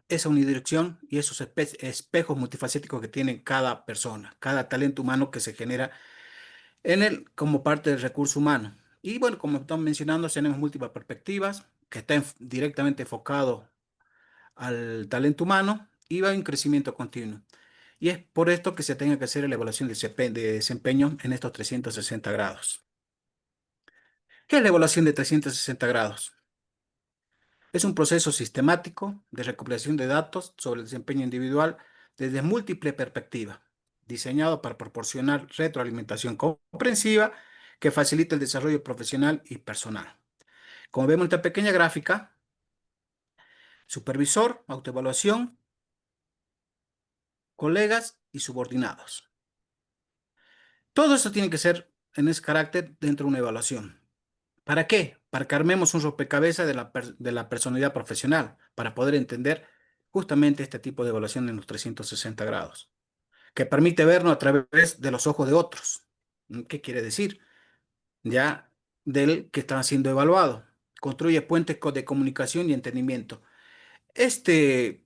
esa unidirección y esos espejos multifacéticos que tiene cada persona, cada talento humano que se genera en él como parte del recurso humano. Y bueno, como estamos mencionando, tenemos múltiples perspectivas que están directamente enfocados al talento humano y va en crecimiento continuo. Y es por esto que se tenga que hacer la evaluación de desempeño en estos 360 grados. ¿Qué es la evaluación de 360 grados? Es un proceso sistemático de recopilación de datos sobre el desempeño individual desde múltiples perspectivas, diseñado para proporcionar retroalimentación comprensiva que facilite el desarrollo profesional y personal. Como vemos en esta pequeña gráfica, supervisor, autoevaluación, colegas y subordinados. Todo eso tiene que ser en ese carácter dentro de una evaluación. ¿Para qué? Para que armemos un rompecabezas de la personalidad profesional, para poder entender justamente este tipo de evaluación en los 360 grados, que permite vernos a través de los ojos de otros. ¿Qué quiere decir? Ya del que está siendo evaluado. Construye puentes de comunicación y entendimiento. Este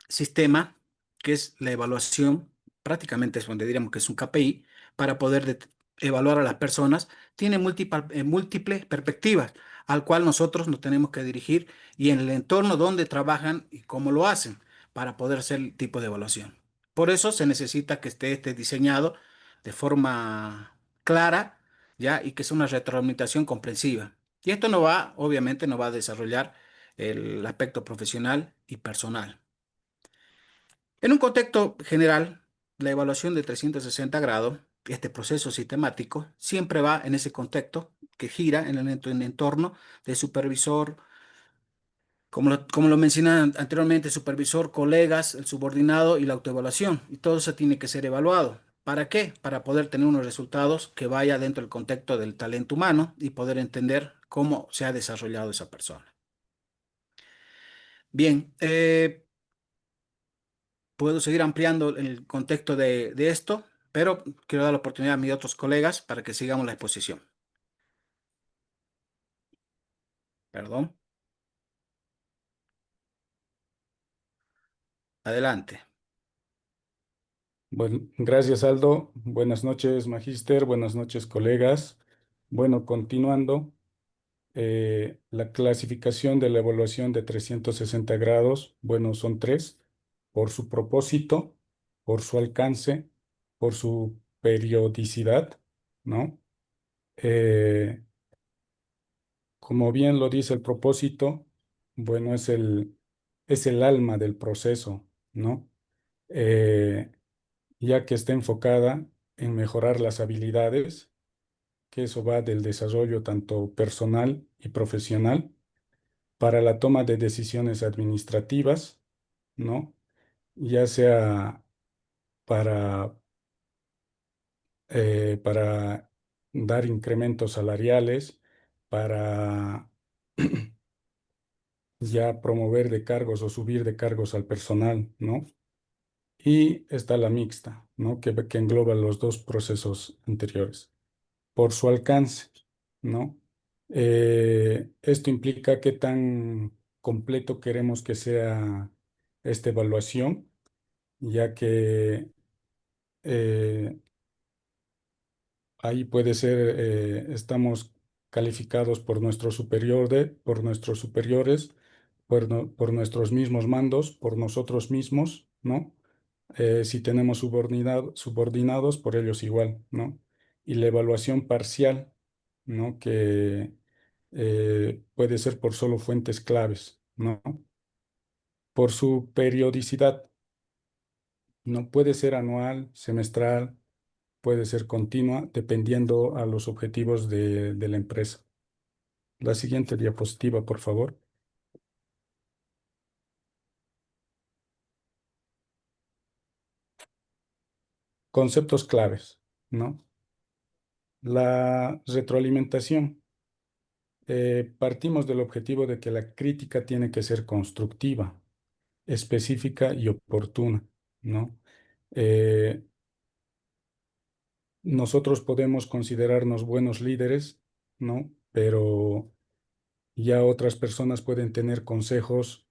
sistema, que es la evaluación, prácticamente es donde diríamos que es un KPI, para poder evaluar a las personas, tiene múltiples perspectivas al cual nosotros nos tenemos que dirigir y en el entorno donde trabajan y cómo lo hacen para poder hacer el tipo de evaluación. Por eso se necesita que esté diseñado de forma clara, ¿ya? Y que sea una retroalimentación comprensiva. Y esto obviamente, no va a desarrollar el aspecto profesional y personal. En un contexto general, la evaluación de 360 grados, este proceso sistemático, siempre va en ese contexto que gira en el entorno del supervisor, como lo mencioné anteriormente, supervisor, colegas, el subordinado y la autoevaluación. Y todo eso tiene que ser evaluado. ¿Para qué? Para poder tener unos resultados que vaya dentro del contexto del talento humano y poder entender cómo se ha desarrollado esa persona. Bien, puedo seguir ampliando el contexto de esto, pero quiero dar la oportunidad a mis otros colegas para que sigamos la exposición. Perdón. Adelante. Bueno, gracias, Aldo. Buenas noches, magíster. Buenas noches, colegas. Bueno, continuando, la clasificación de la evaluación de 360 grados, bueno, son tres: por su propósito, por su alcance, por su periodicidad, ¿no? Eh, Como bien lo dice el propósito, bueno, es el alma del proceso, ¿no? Eh, ya que está enfocada en mejorar las habilidades, que eso va del desarrollo tanto personal y profesional, para la toma de decisiones administrativas, ¿no? Ya sea para, para dar incrementos salariales, para ya promover de cargos o subir de cargos al personal, ¿no? Y está la mixta, ¿no? Que engloba los dos procesos anteriores. Por su alcance, ¿no? Esto implica qué tan completo queremos que sea esta evaluación, ya que eh, ahí puede ser, estamos calificados por nuestro por nuestros superiores, por nuestros mismos mandos, por nosotros mismos, ¿no? Si tenemos subordinados, por ellos igual, ¿no? Y la evaluación parcial, ¿no? Que puede ser por solo fuentes claves, ¿no? Por su periodicidad, no puede ser anual, semestral, puede ser continua, dependiendo a los objetivos de la empresa. La siguiente diapositiva, por favor. Conceptos claves, ¿no? La retroalimentación. Partimos del objetivo de que la crítica tiene que ser constructiva, específica y oportuna, ¿no? Eh, Nosotros podemos considerarnos buenos líderes, ¿no? Pero ya otras personas pueden tener consejos,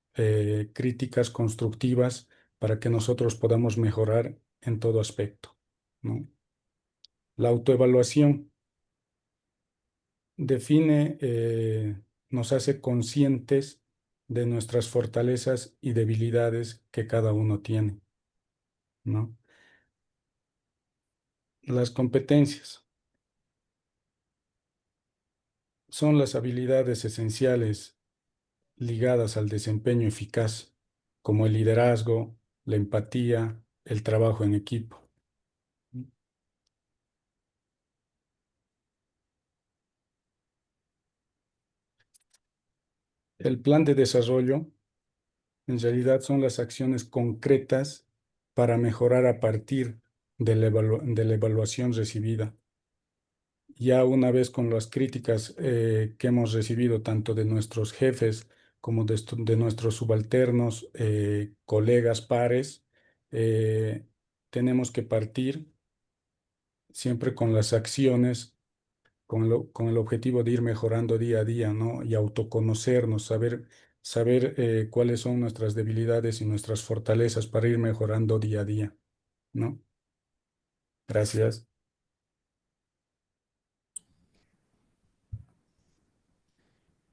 críticas constructivas para que nosotros podamos mejorar en todo aspecto, ¿no? La autoevaluación define, nos hace conscientes de nuestras fortalezas y debilidades que cada uno tiene, ¿no? Las competencias son las habilidades esenciales ligadas al desempeño eficaz, como el liderazgo, la empatía, el trabajo en equipo. El plan de desarrollo, en realidad, son las acciones concretas para mejorar a partir de la evaluación recibida. Ya una vez con las críticas que hemos recibido tanto de nuestros jefes como de nuestros subalternos, colegas, pares, tenemos que partir siempre con las acciones, con el objetivo de ir mejorando día a día, ¿no? Y autoconocernos, saber cuáles son nuestras debilidades y nuestras fortalezas para ir mejorando día a día, ¿no? Gracias.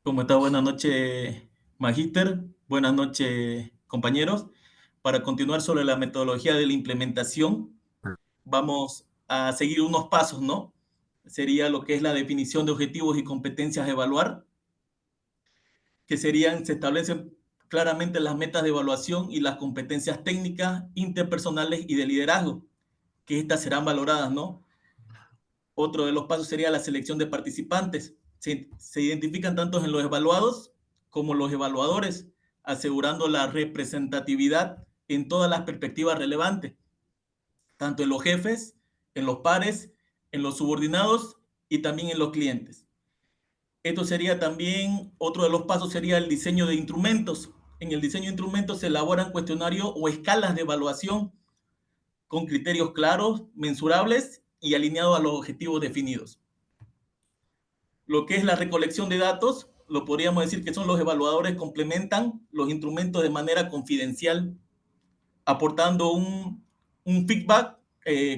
¿Cómo está? Buenas noches, Magíster. Buenas noches, compañeros. Para continuar sobre la metodología de la implementación, vamos a seguir unos pasos, ¿no? Sería lo que es la definición de objetivos y competencias a evaluar, que serían, se establecen claramente las metas de evaluación y las competencias técnicas, interpersonales y de liderazgo, que estas serán valoradas, ¿no? Otro de los pasos sería la selección de participantes. Se identifican tanto en los evaluados como los evaluadores, asegurando la representatividad en todas las perspectivas relevantes, tanto en los jefes, en los pares, en los subordinados y también en los clientes. Esto sería también, otro de los pasos sería el diseño de instrumentos. En el diseño de instrumentos se elaboran cuestionarios o escalas de evaluación con criterios claros, mensurables y alineados a los objetivos definidos. Lo que es la recolección de datos, lo podríamos decir que son los evaluadores complementan los instrumentos de manera confidencial, aportando un feedback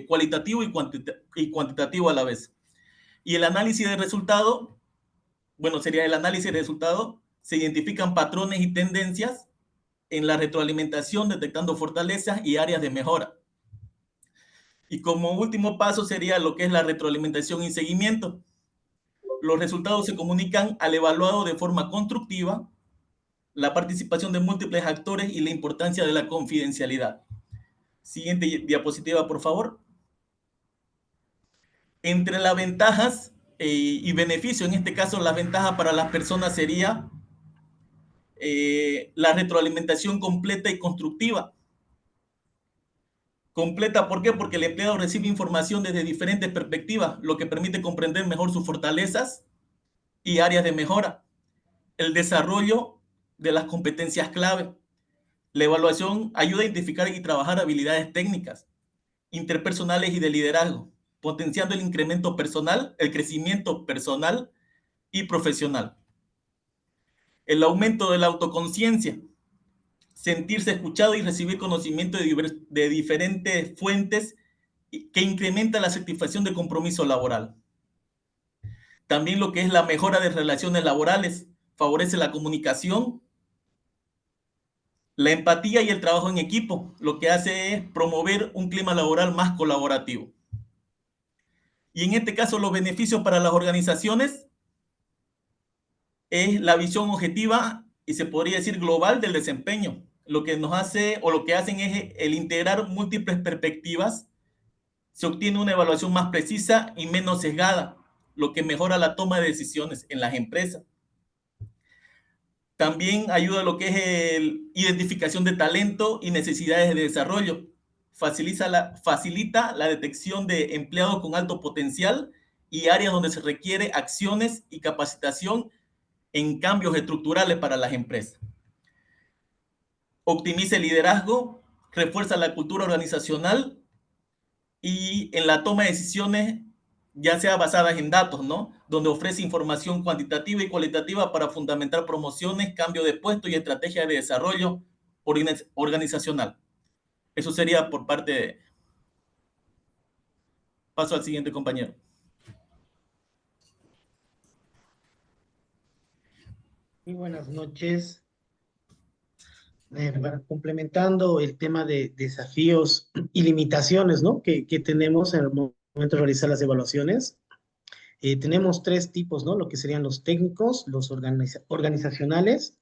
cualitativo y cuantitativo a la vez. Y el análisis de resultado, bueno, sería el análisis de resultado, se identifican patrones y tendencias en la retroalimentación, detectando fortalezas y áreas de mejora. Y como último paso sería lo que es la retroalimentación y seguimiento. Los resultados se comunican al evaluado de forma constructiva, la participación de múltiples actores y la importancia de la confidencialidad. Siguiente diapositiva, por favor. Entre las ventajas y beneficios, en este caso, la ventaja para las personas sería la retroalimentación completa y constructiva. Completa, ¿por qué? Porque el empleado recibe información desde diferentes perspectivas, lo que permite comprender mejor sus fortalezas y áreas de mejora. El desarrollo de las competencias clave. La evaluación ayuda a identificar y trabajar habilidades técnicas, interpersonales y de liderazgo, potenciando el incremento personal, el crecimiento personal y profesional. El aumento de la autoconciencia. Sentirse escuchado y recibir conocimiento de diferentes fuentes que incrementa la satisfacción de compromiso laboral. También lo que es la mejora de relaciones laborales, favorece la comunicación, la empatía y el trabajo en equipo, lo que hace es promover un clima laboral más colaborativo. Y en este caso, los beneficios para las organizaciones es la visión objetiva y se podría decir global del desempeño. Lo que nos hace o lo que hacen es el integrar múltiples perspectivas. Se obtiene una evaluación más precisa y menos sesgada, lo que mejora la toma de decisiones en las empresas. También ayuda a lo que es la identificación de talento y necesidades de desarrollo. Facilita la detección de empleados con alto potencial y áreas donde se requiere acciones y capacitación en cambios estructurales para las empresas. Optimiza el liderazgo, refuerza la cultura organizacional y en la toma de decisiones, ya sea basadas en datos, ¿no? Donde ofrece información cuantitativa y cualitativa para fundamentar promociones, cambio de puesto y estrategias de desarrollo organizacional. Eso sería por parte de... Paso al siguiente compañero. Muy buenas noches. Complementando el tema de desafíos y limitaciones, ¿no? que tenemos en el momento de realizar las evaluaciones. Tenemos tres tipos, ¿no? Lo que serían los técnicos, los organizacionales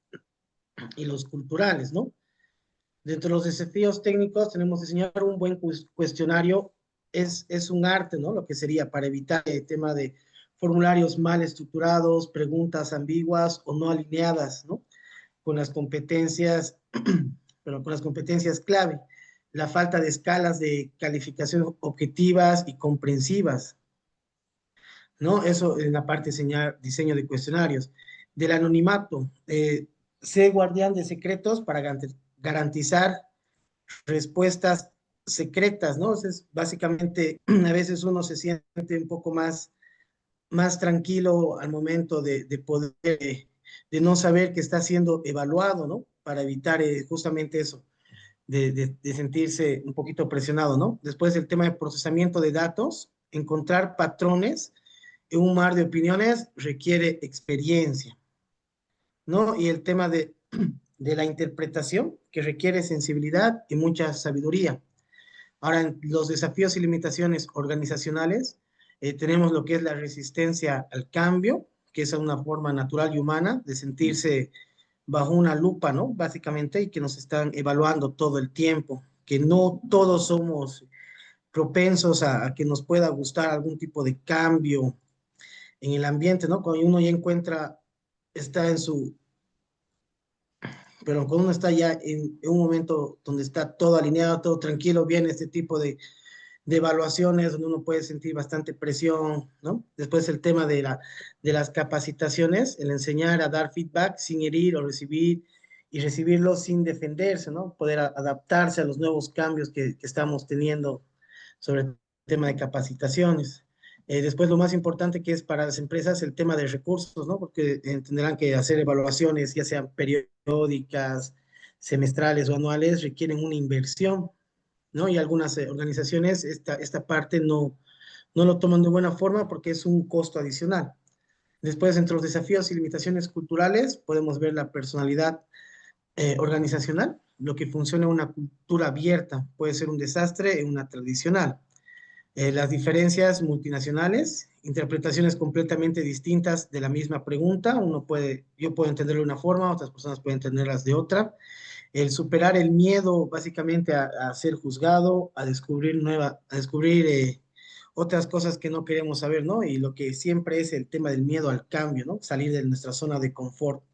y los culturales, ¿no? Dentro de los desafíos técnicos tenemos diseñar un buen cuestionario. Es un arte, ¿no? Lo que sería para evitar el tema de formularios mal estructurados, preguntas ambiguas o no alineadas, ¿no? Con las competencias, pero con las competencias clave, la falta de escalas de calificación objetivas y comprensivas, ¿no? Eso en la parte de diseño de cuestionarios. Del anonimato, ser guardián de secretos para garantizar respuestas secretas, ¿no? Entonces, básicamente, a veces uno se siente un poco más tranquilo al momento de poder, de no saber que está siendo evaluado, ¿no? Para evitar justamente eso, de sentirse un poquito presionado, ¿no? Después el tema de procesamiento de datos, encontrar patrones en un mar de opiniones requiere experiencia, ¿no? Y el tema de la interpretación, que requiere sensibilidad y mucha sabiduría. Ahora, en los desafíos y limitaciones organizacionales, tenemos lo que es la resistencia al cambio, que es una forma natural y humana de sentirse bajo una lupa, ¿no? Básicamente, y que nos están evaluando todo el tiempo, que no todos somos propensos a que nos pueda gustar algún tipo de cambio en el ambiente, ¿no? Cuando uno ya está en su, pero cuando uno está ya en un momento donde está todo alineado, todo tranquilo, viene este tipo de evaluaciones donde uno puede sentir bastante presión, ¿no? Después el tema de las capacitaciones, el enseñar a dar feedback sin herir o recibirlo sin defenderse, ¿no? Poder adaptarse a los nuevos cambios que estamos teniendo sobre el tema de capacitaciones. Después lo más importante que es para las empresas el tema de recursos, ¿no? Porque entenderán que hacer evaluaciones, ya sean periódicas, semestrales o anuales, requieren una inversión, ¿no? Y algunas organizaciones esta parte no lo toman de buena forma porque es un costo adicional. Después, entre los desafíos y limitaciones culturales, podemos ver la personalidad organizacional. Lo que funciona en una cultura abierta puede ser un desastre en una tradicional. Las diferencias multinacionales, interpretaciones completamente distintas de la misma pregunta. Yo puedo entenderlo de una forma, otras personas pueden entenderlas de otra. El superar el miedo básicamente a ser juzgado, a descubrir otras cosas que no queremos saber, ¿no? Y lo que siempre es el tema del miedo al cambio, ¿no? Salir de nuestra zona de confort.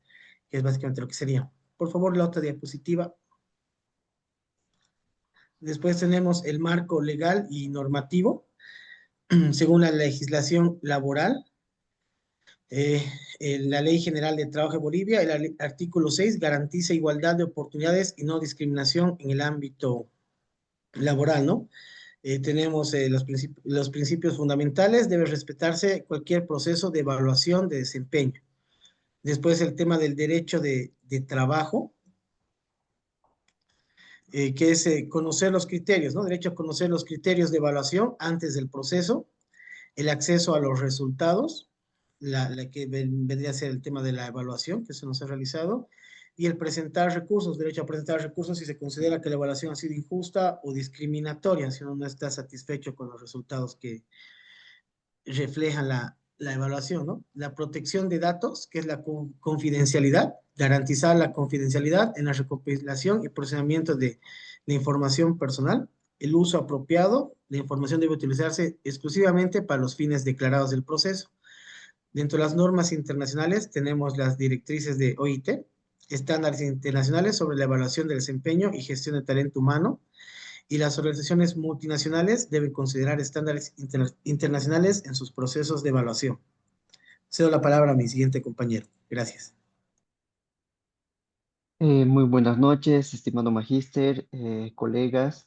que es básicamente lo que sería. Por favor, la otra diapositiva. Después tenemos el marco legal y normativo, según la legislación laboral. La Ley General de Trabajo de Bolivia, el artículo 6, garantiza igualdad de oportunidades y no discriminación en el ámbito laboral, ¿no? Tenemos los principios fundamentales, debe respetarse cualquier proceso de evaluación de desempeño. Después el tema del derecho de trabajo, que es conocer los criterios, ¿no? Derecho a conocer los criterios de evaluación antes del proceso, el acceso a los resultados, la que vendría a ser el tema de la evaluación que se nos ha realizado, y el presentar recursos, derecho a presentar recursos si se considera que la evaluación ha sido injusta o discriminatoria, si uno no está satisfecho con los resultados que reflejan la evaluación, ¿no? La protección de datos, que es la confidencialidad, garantizar la confidencialidad en la recopilación y procesamiento de información personal. El uso apropiado, la información debe utilizarse exclusivamente para los fines declarados del proceso. Dentro de las normas internacionales tenemos las directrices de OIT, estándares internacionales sobre la evaluación del desempeño y gestión de talento humano, y las organizaciones multinacionales deben considerar estándares internacionales en sus procesos de evaluación. Cedo la palabra a mi siguiente compañero. Gracias. Muy buenas noches, estimado magíster, colegas.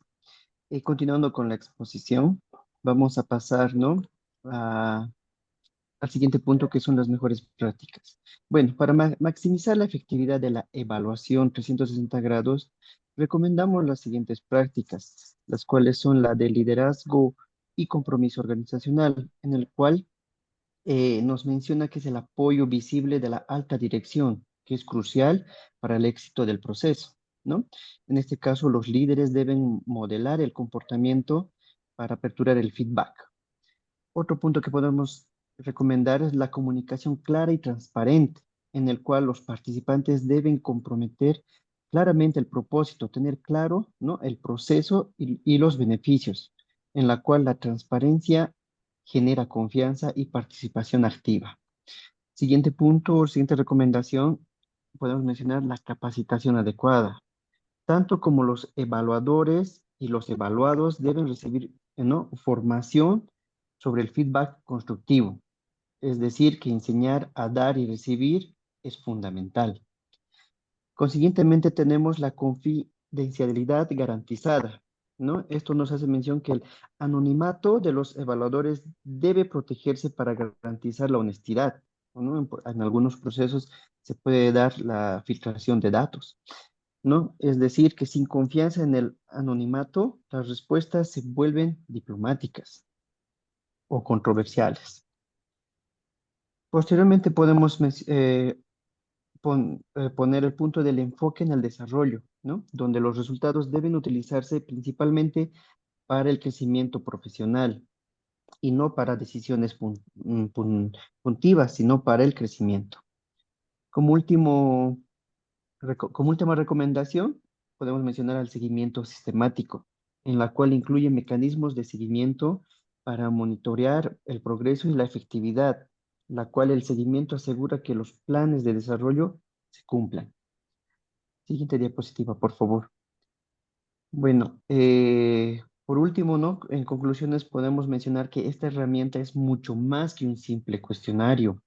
Continuando con la exposición, vamos a pasar, ¿no? Al siguiente punto, que son las mejores prácticas. Bueno, para maximizar la efectividad de la evaluación 360 grados, recomendamos las siguientes prácticas, las cuales son la de liderazgo y compromiso organizacional, en el cual nos menciona que es el apoyo visible de la alta dirección, que es crucial para el éxito del proceso, ¿no? En este caso, los líderes deben modelar el comportamiento para aperturar el feedback. Otro punto que podemos recomendar es la comunicación clara y transparente, en el cual los participantes deben comprometer claramente el propósito, tener claro, ¿no?, el proceso y los beneficios, en la cual la transparencia genera confianza y participación activa. Siguiente punto, siguiente recomendación, podemos mencionar la capacitación adecuada. Tanto como los evaluadores y los evaluados deben recibir, ¿no?, formación sobre el feedback constructivo. Es decir, que enseñar a dar y recibir es fundamental. Consiguientemente tenemos la confidencialidad garantizada, ¿no? Esto nos hace mención que el anonimato de los evaluadores debe protegerse para garantizar la honestidad, ¿no? En algunos procesos se puede dar la filtración de datos, ¿no? Es decir, que sin confianza en el anonimato, las respuestas se vuelven diplomáticas o controversiales. Posteriormente podemos poner el punto del enfoque en el desarrollo, ¿no? Donde los resultados deben utilizarse principalmente para el crecimiento profesional y no para decisiones puntivas, sino para el crecimiento. Como última recomendación, podemos mencionar el seguimiento sistemático, en la cual incluye mecanismos de seguimiento para monitorear el progreso y la efectividad, la cual el seguimiento asegura que los planes de desarrollo se cumplan. Siguiente diapositiva, por favor. Bueno, por último, ¿no?, en conclusiones podemos mencionar que esta herramienta es mucho más que un simple cuestionario.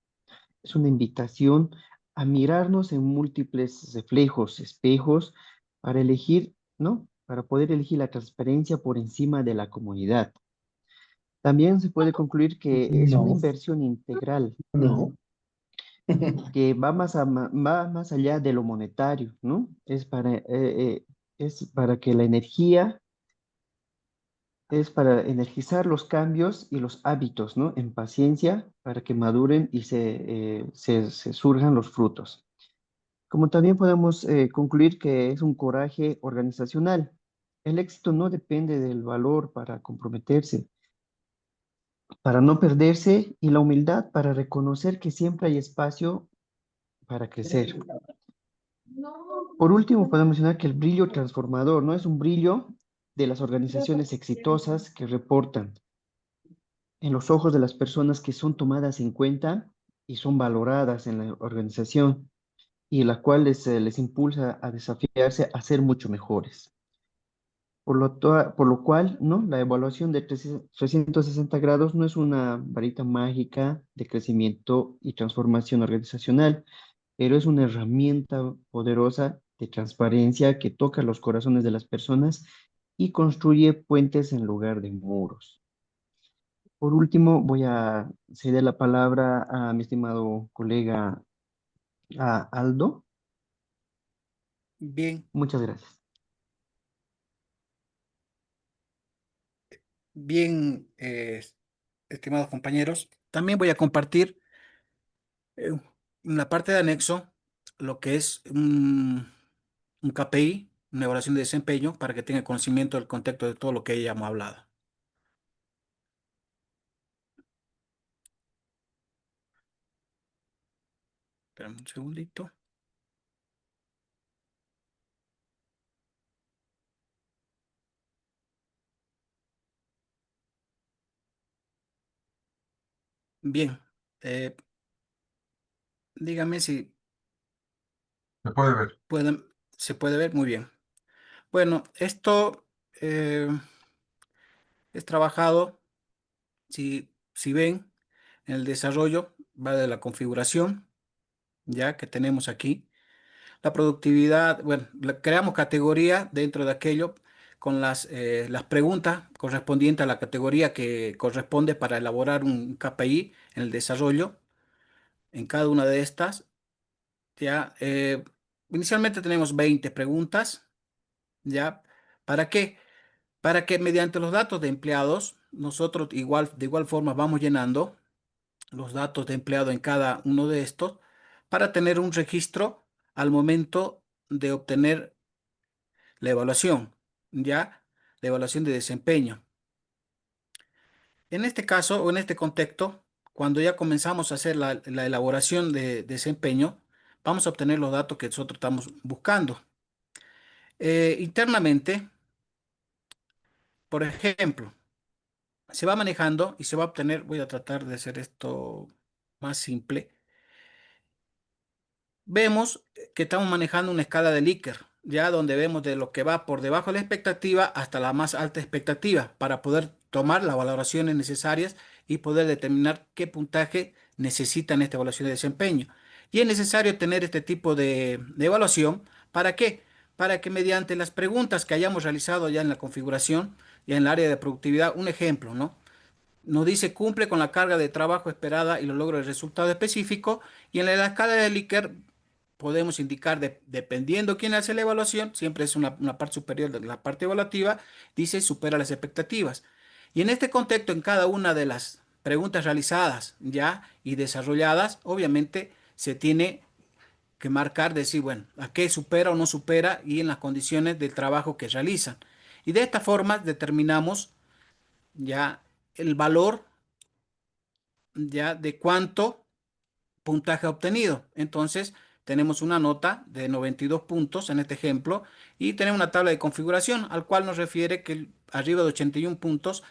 Es una invitación a mirarnos en múltiples reflejos, espejos, para elegir, ¿no?, para poder elegir la transparencia por encima de la comodidad. También se puede concluir que es una inversión integral, No. que va más allá de lo monetario, ¿no? Es para que la energía, es para energizar los cambios y los hábitos, ¿no?, en paciencia, para que maduren y se surjan los frutos. Como también podemos concluir que es un coraje organizacional. El éxito no depende del valor para comprometerse, para no perderse, y la humildad para reconocer que siempre hay espacio para crecer. Por último, podemos mencionar que el brillo transformador no es un brillo de las organizaciones exitosas que reportan en los ojos de las personas que son tomadas en cuenta y son valoradas en la organización. y la cual les impulsa a desafiarse a ser mucho mejores. Por lo cual, ¿no? La evaluación de 360 grados no es una varita mágica de crecimiento y transformación organizacional, pero es una herramienta poderosa de transparencia que toca los corazones de las personas y construye puentes en lugar de muros. Por último, voy a ceder la palabra a mi estimado colega Aldo. Bien, Muchas gracias. bien, estimados compañeros. También voy a compartir en la parte de anexo lo que es un KPI, una evaluación de desempeño, para que tenga conocimiento del contexto de todo lo que ya hemos hablado. Espérame un segundito. Bien, eh, dígame si Se puede ver. se puede ver muy bien. Bueno, esto es trabajado, si ven, en el desarrollo, va de la configuración, ya que tenemos aquí. La productividad, bueno, creamos categoría dentro de aquello con las preguntas correspondientes a la categoría que corresponde para elaborar un KPI en el desarrollo. En cada una de estas, ya, inicialmente tenemos 20 preguntas, ¿ya? ¿Para qué? Para que mediante los datos de empleados, nosotros de igual forma vamos llenando los datos de empleado en cada uno de estos para tener un registro al momento de obtener la evaluación, ¿ya? La evaluación de desempeño. En este caso o en este contexto, cuando ya comenzamos a hacer la elaboración de desempeño, vamos a obtener los datos que nosotros estamos buscando. Internamente, por ejemplo, se va manejando y se va a obtener, voy a tratar de hacer esto más simple. Vemos que estamos manejando una escala de Likert, ya donde vemos de lo que va por debajo de la expectativa hasta la más alta expectativa para poder tomar las valoraciones necesarias y poder determinar qué puntaje necesitan esta evaluación de desempeño. Y es necesario tener este tipo de evaluación. ¿Para qué? Para que mediante las preguntas que hayamos realizado ya en la configuración, ya en el área de productividad, un ejemplo, ¿no? Nos dice cumple con la carga de trabajo esperada y lo logra el resultado específico. Y en la escala de Likert podemos indicar, dependiendo quién hace la evaluación, siempre es una parte superior de la parte evaluativa, dice supera las expectativas. Y en este contexto, en cada una de las preguntas realizadas ya y desarrolladas, obviamente se tiene que marcar, decir, bueno, a qué supera o no supera y en las condiciones del trabajo que realizan. Y de esta forma determinamos ya el valor ya de cuánto puntaje obtenido. Entonces, tenemos una nota de 92 puntos en este ejemplo y tenemos una tabla de configuración al cual nos refiere que arriba de 81 puntos,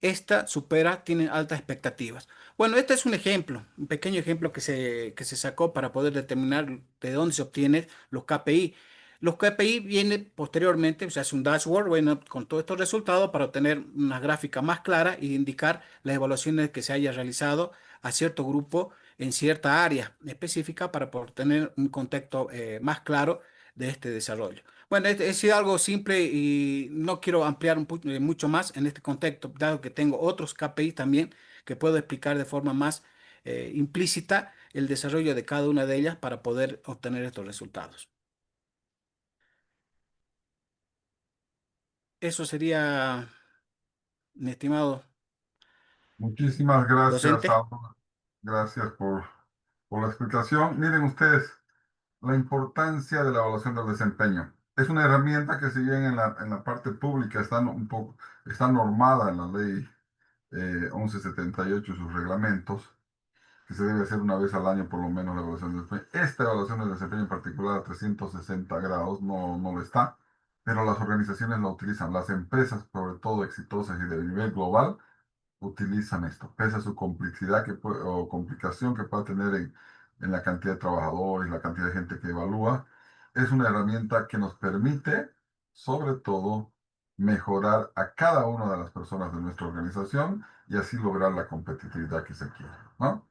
esta supera, tiene altas expectativas. Bueno, este es un ejemplo, un pequeño ejemplo que se sacó para poder determinar de dónde se obtienen los KPI. Los KPI vienen posteriormente, se hace un dashboard, bueno, con todos estos resultados para obtener una gráfica más clara y indicar las evaluaciones que se haya realizado a cierto grupo en cierta área específica para poder tener un contexto más claro de este desarrollo. Bueno, es sido algo simple y no quiero ampliar mucho más en este contexto, dado que tengo otros KPI también que puedo explicar de forma más implícita el desarrollo de cada una de ellas para poder obtener estos resultados. Eso sería, mi estimado Muchísimas gracias, docente. Aldo. Gracias por la explicación. Miren ustedes, la importancia de la evaluación del desempeño. Es una herramienta que si bien en la parte pública está normada en la ley 1178 y sus reglamentos, que se debe hacer una vez al año por lo menos la evaluación del desempeño. Esta evaluación del desempeño en particular a 360 grados no lo está, pero las organizaciones la utilizan. Las empresas, sobre todo exitosas y de nivel global, utilizan esto, pese a su complejidad o complicación que pueda tener en la cantidad de trabajadores, la cantidad de gente que evalúa. Es una herramienta que nos permite, sobre todo, mejorar a cada una de las personas de nuestra organización y así lograr la competitividad que se quiere, ¿no?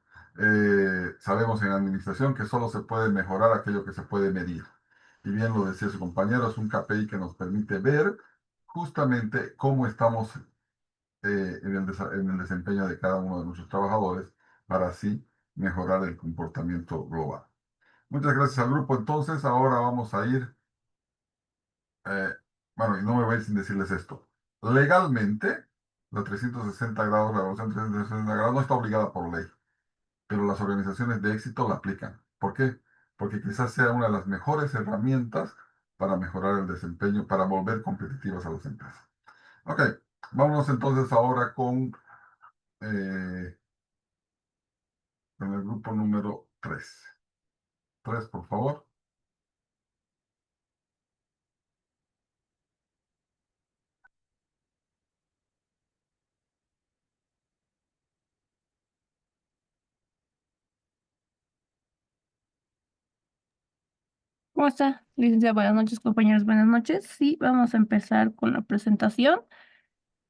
Sabemos en administración que solo se puede mejorar aquello que se puede medir. Y bien lo decía su compañero, es un KPI que nos permite ver justamente cómo estamos en el desempeño de cada uno de nuestros trabajadores para así mejorar el comportamiento global. Muchas gracias al grupo. Entonces, ahora vamos a ir, bueno, y no me voy sin decirles esto. Legalmente, la 360 grados, la evaluación 360 grados no está obligada por ley, pero las organizaciones de éxito la aplican. ¿Por qué? Porque quizás sea una de las mejores herramientas para mejorar el desempeño, para volver competitivas a las empresas. Ok, vámonos entonces ahora eh, con el grupo número 3. 3, por favor. ¿Cómo está, licenciada? Buenas noches, compañeros. Buenas noches. Sí, vamos a empezar con la presentación.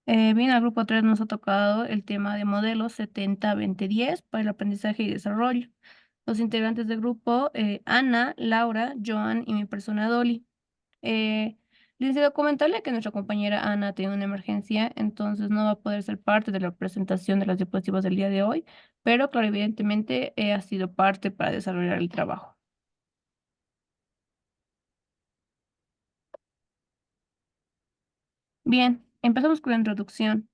Bien, al grupo 3 nos ha tocado el tema de modelos 70-20-10 para el aprendizaje y desarrollo. Los integrantes del grupo, Ana, Laura, Joan y mi persona Dolly. Licenciada, comentarle que nuestra compañera Ana tiene una emergencia, entonces no va a poder ser parte de la presentación de las diapositivas del día de hoy, pero claro, evidentemente ha sido parte para desarrollar el trabajo. Bien, empezamos con la introducción.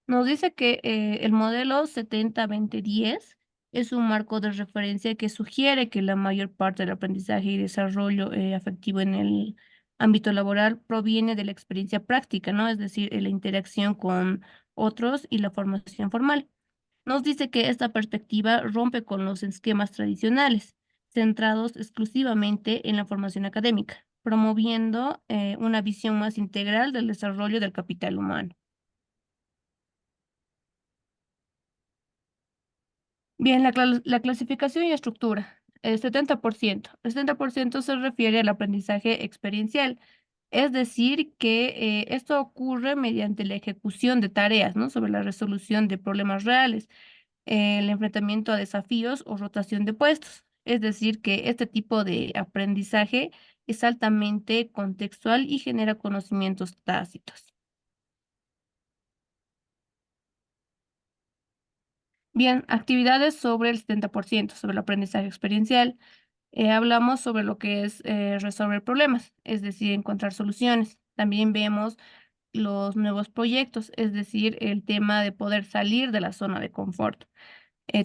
Nos dice que el modelo 70-20-10 es un marco de referencia que sugiere que la mayor parte del aprendizaje y desarrollo afectivo en el ámbito laboral proviene de la experiencia práctica, ¿no? Es decir, la interacción con otros y la formación formal. Nos dice que esta perspectiva rompe con los esquemas tradicionales, centrados exclusivamente en la formación académica, promoviendo una visión más integral del desarrollo del capital humano. Bien, la clasificación y estructura, el 70%. El 70% se refiere al aprendizaje experiencial, es decir, que esto ocurre mediante la ejecución de tareas, ¿no? Sobre la resolución de problemas reales, el enfrentamiento a desafíos o rotación de puestos. Es decir, que este tipo de aprendizaje es altamente contextual y genera conocimientos tácitos. Bien, actividades sobre el 70%, sobre el aprendizaje experiencial. Hablamos sobre lo que es resolver problemas, es decir, encontrar soluciones. También vemos los nuevos proyectos, es decir, el tema de poder salir de la zona de confort.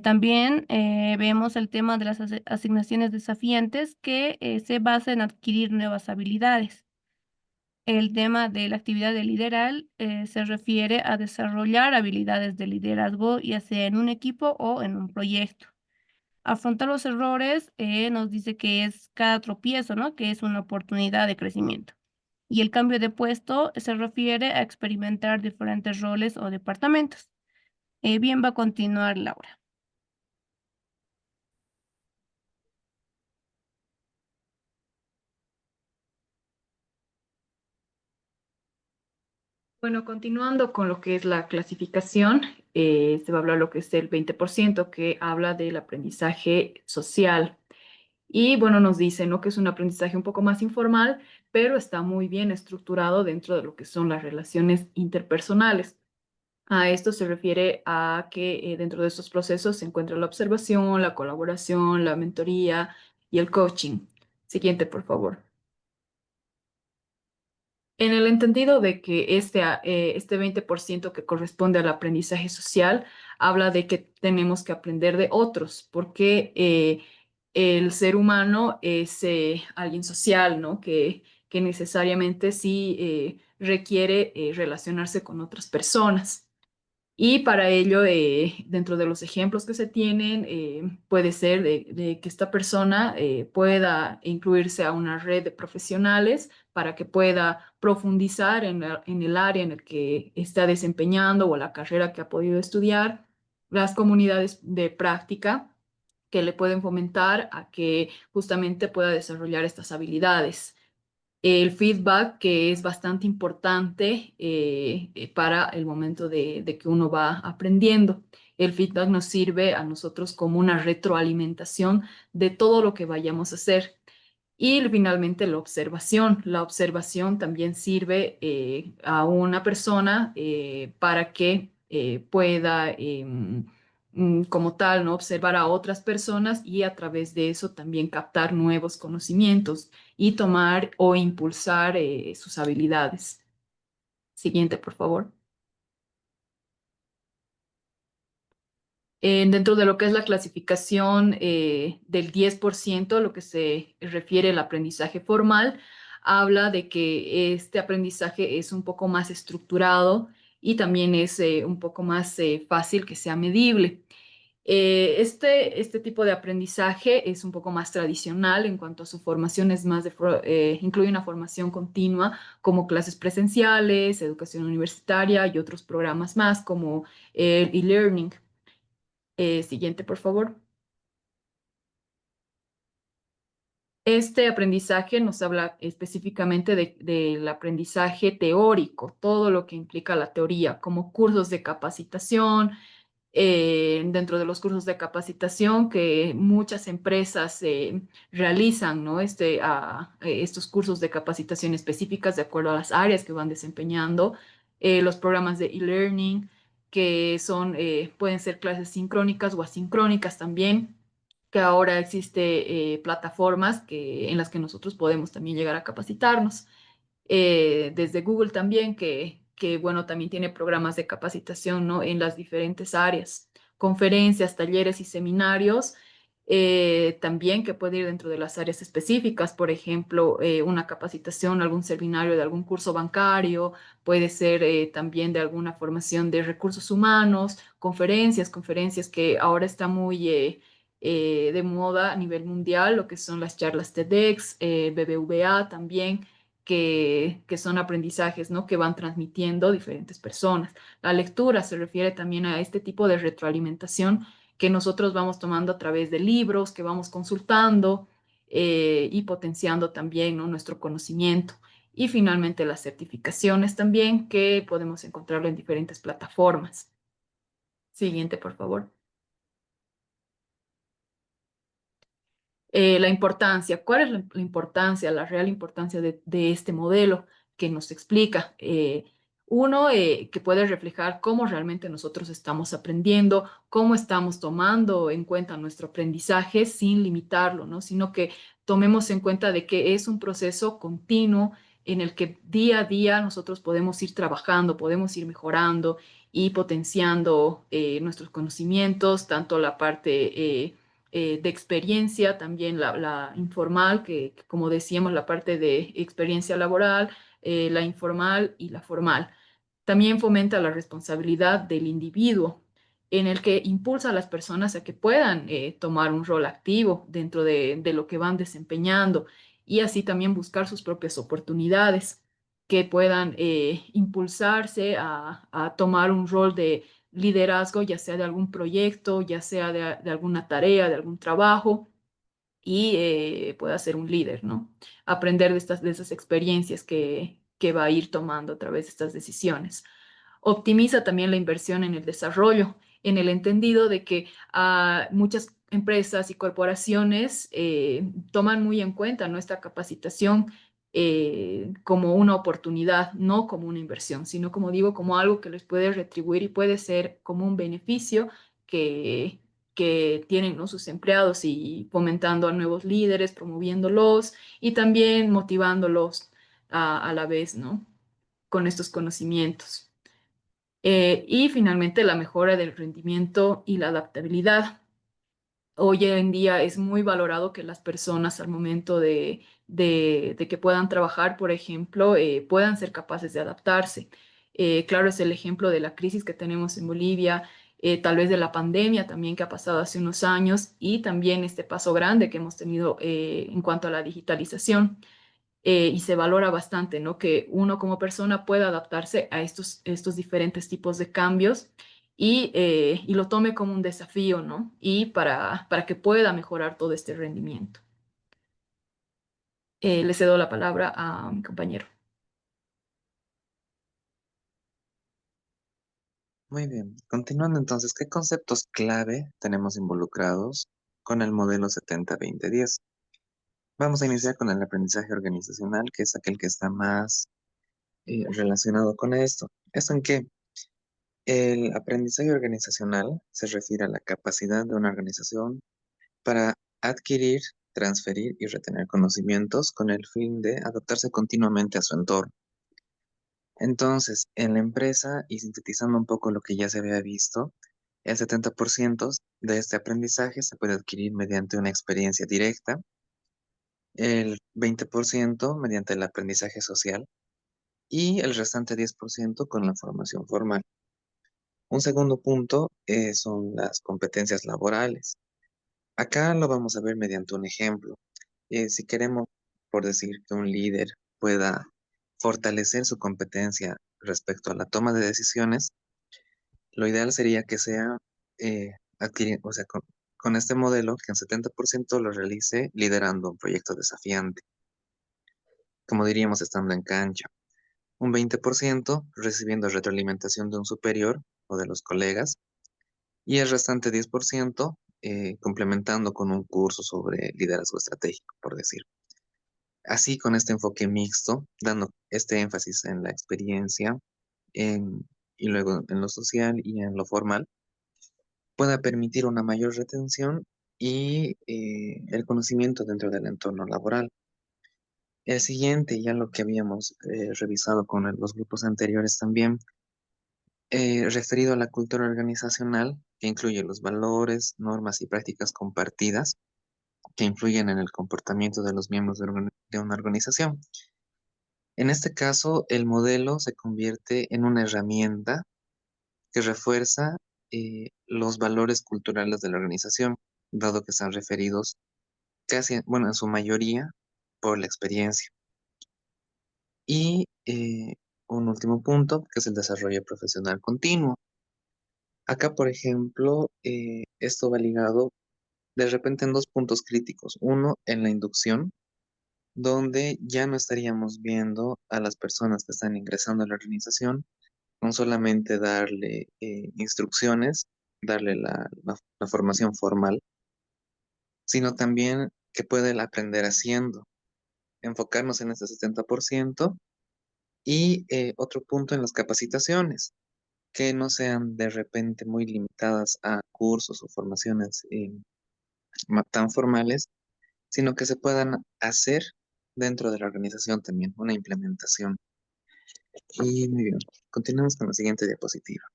También vemos el tema de las asignaciones desafiantes que se basa en adquirir nuevas habilidades. El tema de la actividad de liderar se refiere a desarrollar habilidades de liderazgo, ya sea en un equipo o en un proyecto. Afrontar los errores nos dice que es cada tropiezo, ¿no? Que es una oportunidad de crecimiento. Y el cambio de puesto se refiere a experimentar diferentes roles o departamentos. Bien, va a continuar Laura. Bueno, continuando con lo que es la clasificación, se va a hablar lo que es el 20% que habla del aprendizaje social. Y bueno, nos dice, ¿no? Que es un aprendizaje un poco más informal, pero está muy bien estructurado dentro de lo que son las relaciones interpersonales. A esto se refiere a que dentro de estos procesos se encuentra la observación, la colaboración, la mentoría y el coaching. Siguiente, por favor. En el entendido de que este 20% que corresponde al aprendizaje social habla de que tenemos que aprender de otros, porque el ser humano es alguien social, ¿no? Que necesariamente sí requiere relacionarse con otras personas. Y para ello, dentro de los ejemplos que se tienen, puede ser de que esta persona pueda incluirse a una red de profesionales para que pueda profundizar en el área en el que está desempeñando o la carrera que ha podido estudiar, las comunidades de práctica que le pueden fomentar a que justamente pueda desarrollar estas habilidades. El feedback, que es bastante importante para el momento de que uno va aprendiendo. El feedback nos sirve a nosotros como una retroalimentación de todo lo que vayamos a hacer. Y finalmente la observación. La observación también sirve a una persona para que pueda como tal, ¿no? Observar a otras personas y a través de eso también captar nuevos conocimientos y tomar o impulsar sus habilidades. Siguiente, por favor. Dentro de lo que es la clasificación del 10%, lo que se refiere al aprendizaje formal, habla de que este aprendizaje es un poco más estructurado y también es un poco más fácil que sea medible. Este tipo de aprendizaje es un poco más tradicional en cuanto a su formación, es más incluye una formación continua como clases presenciales, educación universitaria y otros programas más como el e-learning. Siguiente, por favor. Este aprendizaje nos habla específicamente del aprendizaje teórico, todo lo que implica la teoría, como cursos de capacitación, dentro de los cursos de capacitación que muchas empresas realizan, ¿no? Estos cursos de capacitación específicas de acuerdo a las áreas que van desempeñando, los programas de e-learning, que pueden ser clases sincrónicas o asincrónicas también, que ahora existe plataformas en las que nosotros podemos también llegar a capacitarnos. Desde Google también, bueno, también tiene programas de capacitación, ¿no? En las diferentes áreas, conferencias, talleres y seminarios, también que puede ir dentro de las áreas específicas, por ejemplo, una capacitación, algún seminario de algún curso bancario, puede ser también de alguna formación de recursos humanos, conferencias que ahora está muy de moda a nivel mundial, lo que son las charlas TEDx, BBVA también, que son aprendizajes, ¿no? Que van transmitiendo diferentes personas. La lectura se refiere también a este tipo de retroalimentación que nosotros vamos tomando a través de libros, que vamos consultando y potenciando también, ¿no? Nuestro conocimiento. Y finalmente las certificaciones también, que podemos encontrarlo en diferentes plataformas. Siguiente, por favor. La importancia, ¿cuál es la importancia, la real importancia de este modelo que nos explica? Uno, que puede reflejar cómo realmente nosotros estamos aprendiendo, cómo estamos tomando en cuenta nuestro aprendizaje sin limitarlo, ¿no? Sino que tomemos en cuenta de que es un proceso continuo en el que día a día nosotros podemos ir trabajando, podemos ir mejorando y potenciando nuestros conocimientos, tanto la parte de experiencia, también la informal, que como decíamos, la parte de experiencia laboral, la informal y la formal. También fomenta la responsabilidad del individuo, en el que impulsa a las personas a que puedan tomar un rol activo dentro de lo que van desempeñando y así también buscar sus propias oportunidades, que puedan impulsarse a tomar un rol de liderazgo, ya sea de algún proyecto, ya sea de alguna tarea, de algún trabajo, y pueda ser un líder, ¿no? Aprender de esas experiencias que va a ir tomando a través de estas decisiones. Optimiza también la inversión en el desarrollo, en el entendido de que muchas empresas y corporaciones toman muy en cuenta nuestra capacitación como una oportunidad, no como una inversión, sino como digo, como algo que les puede retribuir y puede ser como un beneficio que tienen, ¿no? Sus empleados y fomentando a nuevos líderes, promoviéndolos y también motivándolos a la vez, ¿no? Con estos conocimientos. Y finalmente la mejora del rendimiento y la adaptabilidad. Hoy en día es muy valorado que las personas al momento de que puedan trabajar, por ejemplo, puedan ser capaces de adaptarse. Claro, es el ejemplo de la crisis que tenemos en Bolivia, tal vez de la pandemia también que ha pasado hace unos años y también este paso grande que hemos tenido en cuanto a la digitalización. Y se valora bastante, ¿no? Que uno como persona pueda adaptarse a estos diferentes tipos de cambios y lo tome como un desafío, ¿no? Y para que pueda mejorar todo este rendimiento. Le cedo la palabra a mi compañero. Muy bien. Continuando entonces, ¿qué conceptos clave tenemos involucrados con el modelo 70-20-10? Vamos a iniciar con el aprendizaje organizacional, que es aquel que está más relacionado con esto. ¿Esto en qué? El aprendizaje organizacional se refiere a la capacidad de una organización para adquirir, transferir y retener conocimientos con el fin de adaptarse continuamente a su entorno. Entonces, en la empresa, y sintetizando un poco lo que ya se había visto, el 70% de este aprendizaje se puede adquirir mediante una experiencia directa, el 20% mediante el aprendizaje social y el restante 10% con la formación formal. Un segundo punto son las competencias laborales. Acá lo vamos a ver mediante un ejemplo. Si queremos, por decir, que un líder pueda fortalecer su competencia respecto a la toma de decisiones, lo ideal sería que sea o sea, con este modelo, que en 70% lo realice liderando un proyecto desafiante, como diríamos, estando en cancha. Un 20% recibiendo retroalimentación de un superior o de los colegas, y el restante 10% complementando con un curso sobre liderazgo estratégico, por decir. Así, con este enfoque mixto, dando este énfasis en la experiencia y luego en lo social y en lo formal, pueda permitir una mayor retención y el conocimiento dentro del entorno laboral. El siguiente, ya lo que habíamos revisado con los grupos anteriores también, referido a la cultura organizacional, que incluye los valores, normas y prácticas compartidas que influyen en el comportamiento de los miembros de una organización. En este caso, el modelo se convierte en una herramienta que refuerza los valores culturales de la organización, dado que están referidos casi, bueno, en su mayoría por la experiencia. Y un último punto, que es el desarrollo profesional continuo. Acá, por ejemplo, esto va ligado de repente en dos puntos críticos. Uno, en la inducción, donde ya no estaríamos viendo a las personas que están ingresando a la organización con solamente darle instrucciones, darle la formación formal, sino también que puede aprender haciendo, enfocarnos en ese 70% y otro punto en las capacitaciones, que no sean de repente muy limitadas a cursos o formaciones tan formales, sino que se puedan hacer dentro de la organización también, una implementación. Y muy bien, continuamos con la siguiente diapositiva.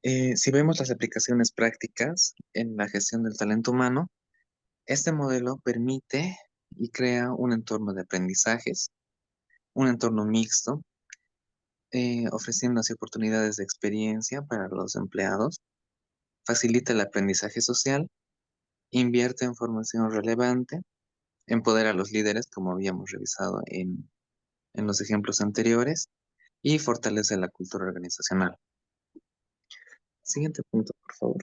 Si vemos las aplicaciones prácticas en la gestión del talento humano, este modelo permite y crea un entorno de aprendizajes, un entorno mixto, ofreciendo así oportunidades de experiencia para los empleados, facilita el aprendizaje social, invierte en formación relevante, empodera a los líderes, como habíamos revisado en los ejemplos anteriores, y fortalece la cultura organizacional. Siguiente punto, por favor.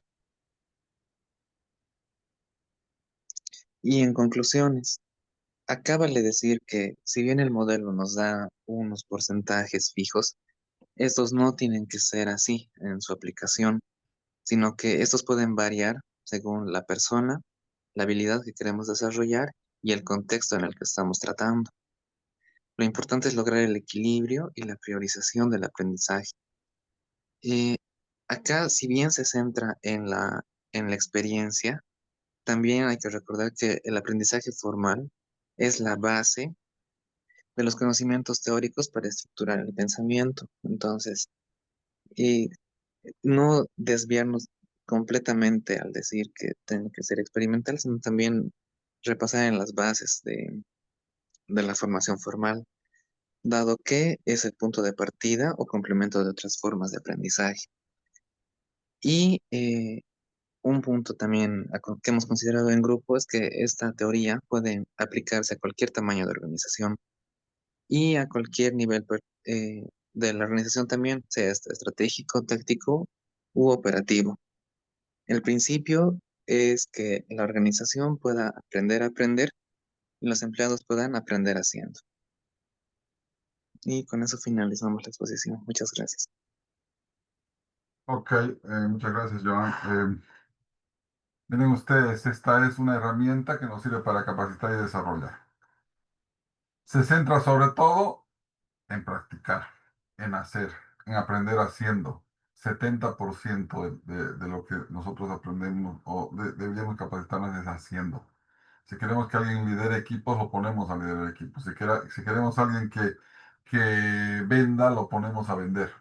Y en conclusiones, acaba de decir que si bien el modelo nos da unos porcentajes fijos, estos no tienen que ser así en su aplicación, sino que estos pueden variar según la persona, la habilidad que queremos desarrollar y el contexto en el que estamos tratando. Lo importante es lograr el equilibrio y la priorización del aprendizaje. Eh, Acá, si bien se centra en la experiencia, también hay que recordar que el aprendizaje formal es la base de los conocimientos teóricos para estructurar el pensamiento. Entonces, y no desviarnos completamente al decir que tiene que ser experimental, sino también repasar en las bases de la formación formal, dado que es el punto de partida o complemento de otras formas de aprendizaje. Y un punto también que hemos considerado en grupo es que esta teoría puede aplicarse a cualquier tamaño de organización, y a cualquier nivel de la organización también, sea estratégico, táctico u operativo. El principio es que la organización pueda aprender a aprender y los empleados puedan aprender haciendo. Y con eso finalizamos la exposición. Muchas gracias. Ok, muchas gracias, Joan. Miren ustedes, esta es una herramienta que nos sirve para capacitar y desarrollar. Se centra sobre todo en practicar, en hacer, en aprender haciendo. 70% de lo que nosotros aprendemos o deberíamos capacitarnos es haciendo. Si queremos que alguien lidere equipos, lo ponemos a liderar equipos. Si queremos alguien que venda, lo ponemos a vender,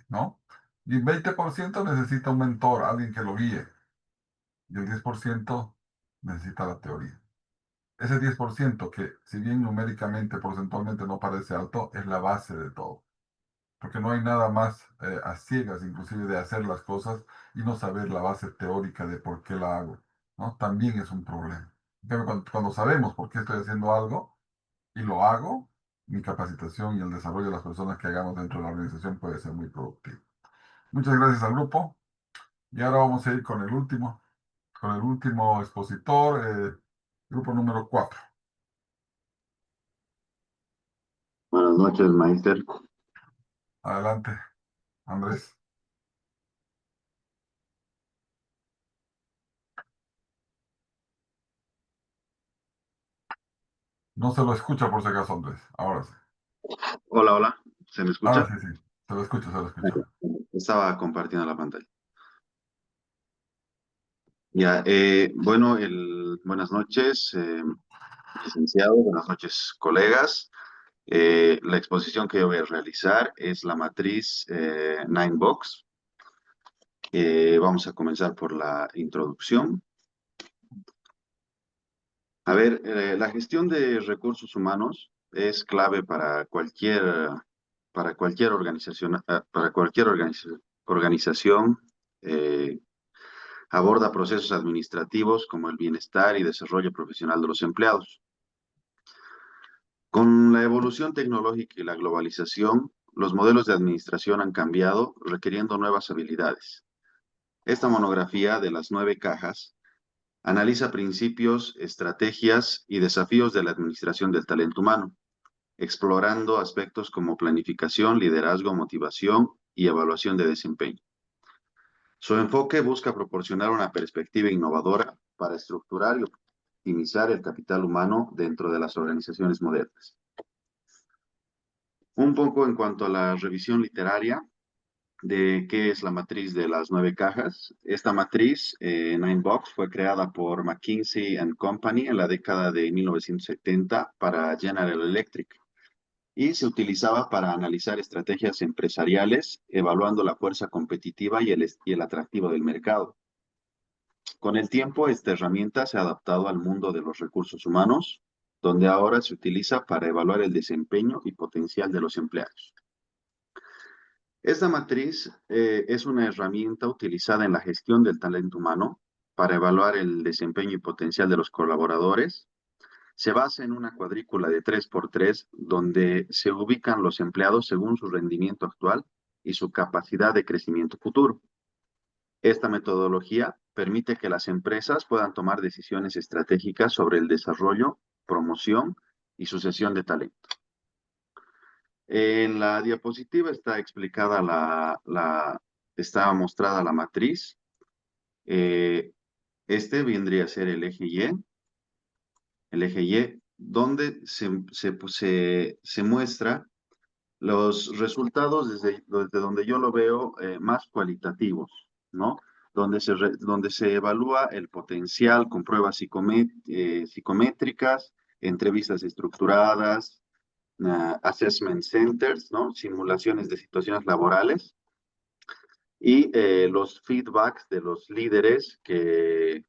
¿no? Y 20% necesita un mentor, alguien que lo guíe. Y el 10% necesita la teoría. Ese 10% que, si bien numéricamente, porcentualmente no parece alto, es la base de todo. Porque no hay nada más a ciegas, inclusive, de hacer las cosas y no saber la base teórica de por qué la hago, ¿no? También es un problema. En cambio, cuando sabemos por qué estoy haciendo algo y lo hago, mi capacitación y el desarrollo de las personas que hagamos dentro de la organización puede ser muy productivo. Muchas gracias al grupo. Y ahora vamos a ir con el último expositor, grupo número 4. Buenas noches, Magister. Adelante, Andrés. No se lo escucha por si acaso, Andrés. Ahora sí. Hola, hola. ¿Se me Ahora escucha? sí, sí. Se lo escucha, se lo escucha. Estaba compartiendo la pantalla. Ya, bueno, buenas noches, licenciado, buenas noches, colegas. La exposición que yo voy a realizar es la matriz 9box. Vamos a comenzar por la introducción. A ver, la gestión de recursos humanos es clave para cualquier organización, organización aborda procesos administrativos como el bienestar y desarrollo profesional de los empleados. Con la evolución tecnológica y la globalización, los modelos de administración han cambiado, requiriendo nuevas habilidades. Esta monografía de las 9 cajas analiza principios, estrategias y desafíos de la administración del talento humano, explorando aspectos como planificación, liderazgo, motivación y evaluación de desempeño. Su enfoque busca proporcionar una perspectiva innovadora para estructurar y optimizar el capital humano dentro de las organizaciones modernas. Un poco en cuanto a la revisión literaria de qué es la matriz de las 9 cajas. Esta matriz, 9box, fue creada por McKinsey & Company en la década de 1970 para General Electric y se utilizaba para analizar estrategias empresariales, evaluando la fuerza competitiva y el atractivo del mercado. Con el tiempo, esta herramienta se ha adaptado al mundo de los recursos humanos, donde ahora se utiliza para evaluar el desempeño y potencial de los empleados. Esta matriz es una herramienta utilizada en la gestión del talento humano para evaluar el desempeño y potencial de los colaboradores. Se basa en una cuadrícula de 3x3 donde se ubican los empleados según su rendimiento actual y su capacidad de crecimiento futuro. Esta metodología permite que las empresas puedan tomar decisiones estratégicas sobre el desarrollo, promoción y sucesión de talento. En la diapositiva está explicada está mostrada la matriz. Este vendría a ser el eje Y, donde se muestra los resultados desde donde yo lo veo más cualitativos, ¿no? Donde se evalúa el potencial con pruebas psicométricas, entrevistas estructuradas, assessment centers, ¿no? Simulaciones de situaciones laborales y los feedbacks de los líderes que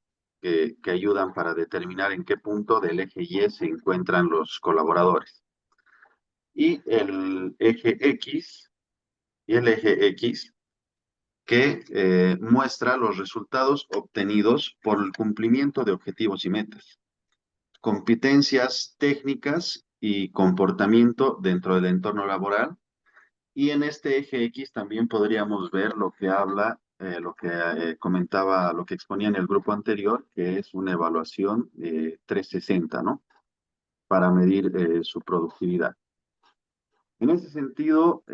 ayudan para determinar en qué punto del eje Y se encuentran los colaboradores. Y el eje X, que muestra los resultados obtenidos por el cumplimiento de objetivos y metas, competencias técnicas y comportamiento dentro del entorno laboral. Y en este eje X también podríamos ver lo que habla, lo que comentaba, lo que exponía en el grupo anterior, que es una evaluación 360, ¿no? Para medir su productividad. En ese sentido,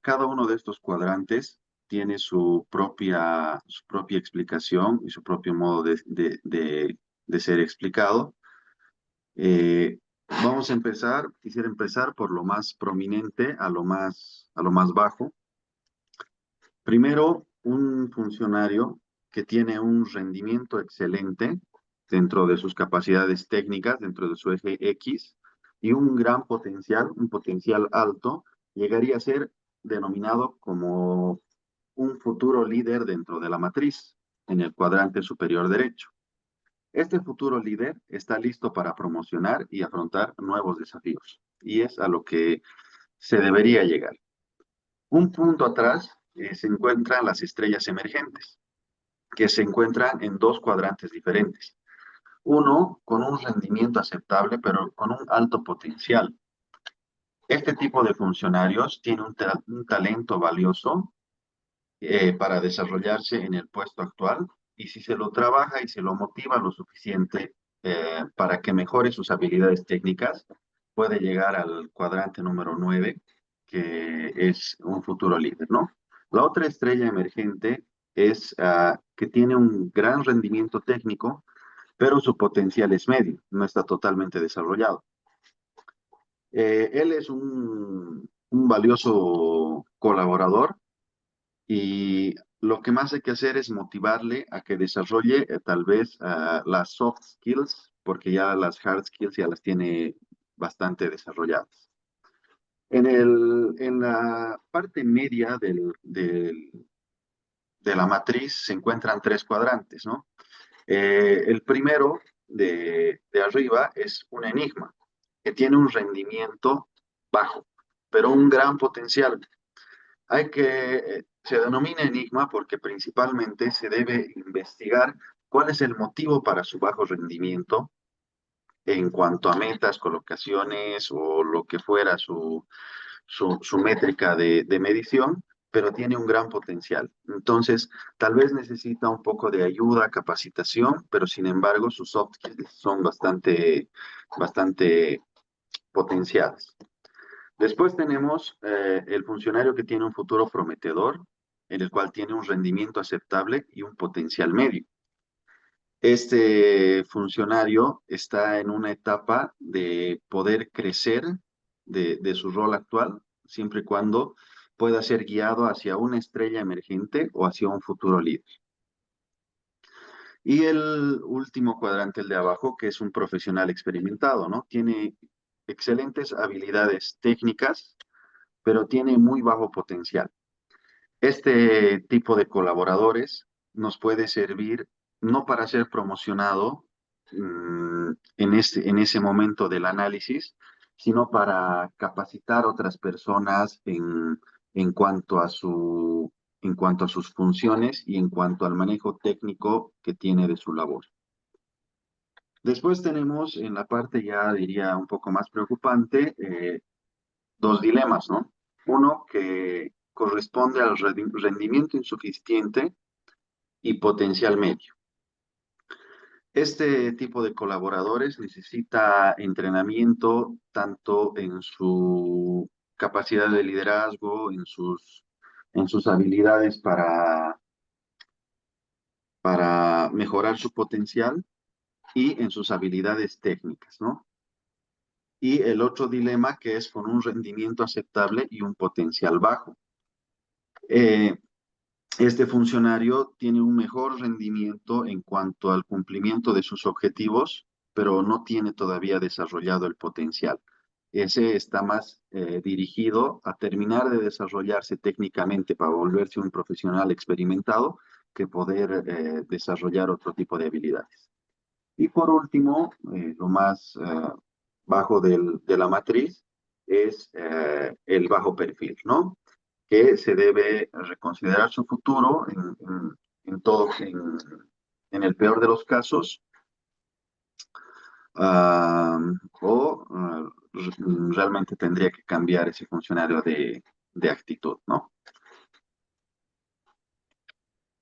cada uno de estos cuadrantes tiene su propia explicación y su propio modo de ser explicado. Vamos a empezar, quisiera empezar por lo más prominente a lo más bajo. Primero, un funcionario que tiene un rendimiento excelente dentro de sus capacidades técnicas, dentro de su eje X, y un gran potencial, un potencial alto, llegaría a ser denominado como un futuro líder dentro de la matriz, en el cuadrante superior derecho. Este futuro líder está listo para promocionar y afrontar nuevos desafíos, y es a lo que se debería llegar. Un punto atrás se encuentran las estrellas emergentes, que se encuentran en dos cuadrantes diferentes. Uno con un rendimiento aceptable, pero con un alto potencial. Este tipo de funcionarios tiene un talento valioso para desarrollarse en el puesto actual, y si se lo trabaja y se lo motiva lo suficiente para que mejore sus habilidades técnicas, puede llegar al cuadrante número 9, que es un futuro líder, ¿no? La otra estrella emergente es que tiene un gran rendimiento técnico, pero su potencial es medio, no está totalmente desarrollado. Él es un valioso colaborador, y lo que más hay que hacer es motivarle a que desarrolle tal vez las soft skills, porque ya las hard skills ya las tiene bastante desarrolladas. En la parte media de la matriz se encuentran tres cuadrantes, ¿no? El primero de arriba es un enigma, que tiene un rendimiento bajo, pero un gran potencial. Se denomina enigma porque principalmente se debe investigar cuál es el motivo para su bajo rendimiento en cuanto a metas, colocaciones o lo que fuera su métrica de medición, pero tiene un gran potencial. Entonces, tal vez necesita un poco de ayuda, capacitación, pero sin embargo sus soft skills son bastante potenciadas. Después tenemos el funcionario que tiene un futuro prometedor, en el cual tiene un rendimiento aceptable y un potencial medio. Este funcionario está en una etapa de poder crecer de su rol actual, siempre y cuando pueda ser guiado hacia una estrella emergente o hacia un futuro líder. Y el último cuadrante, el de abajo, que es un profesional experimentado, ¿no? Tiene excelentes habilidades técnicas, pero tiene muy bajo potencial. Este tipo de colaboradores nos puede servir no para ser promocionado en ese momento del análisis, sino para capacitar a otras personas en cuanto a sus funciones y en cuanto al manejo técnico que tiene de su labor. Después tenemos en la parte ya diría un poco más preocupante, dos dilemas, ¿no? Uno que corresponde al rendimiento insuficiente y potencial medio. Este tipo de colaboradores necesita entrenamiento tanto en su capacidad de liderazgo, en sus habilidades para mejorar su potencial y en sus habilidades técnicas, ¿no? Y el otro dilema que es con un rendimiento aceptable y un potencial bajo. Este funcionario tiene un mejor rendimiento en cuanto al cumplimiento de sus objetivos, pero no tiene todavía desarrollado el potencial. Ese está más dirigido a terminar de desarrollarse técnicamente para volverse un profesional experimentado que poder desarrollar otro tipo de habilidades. Y por último, lo más bajo de la matriz es el bajo perfil, ¿no? Que se debe reconsiderar su futuro en el peor de los casos, realmente tendría que cambiar ese funcionario de actitud, ¿no?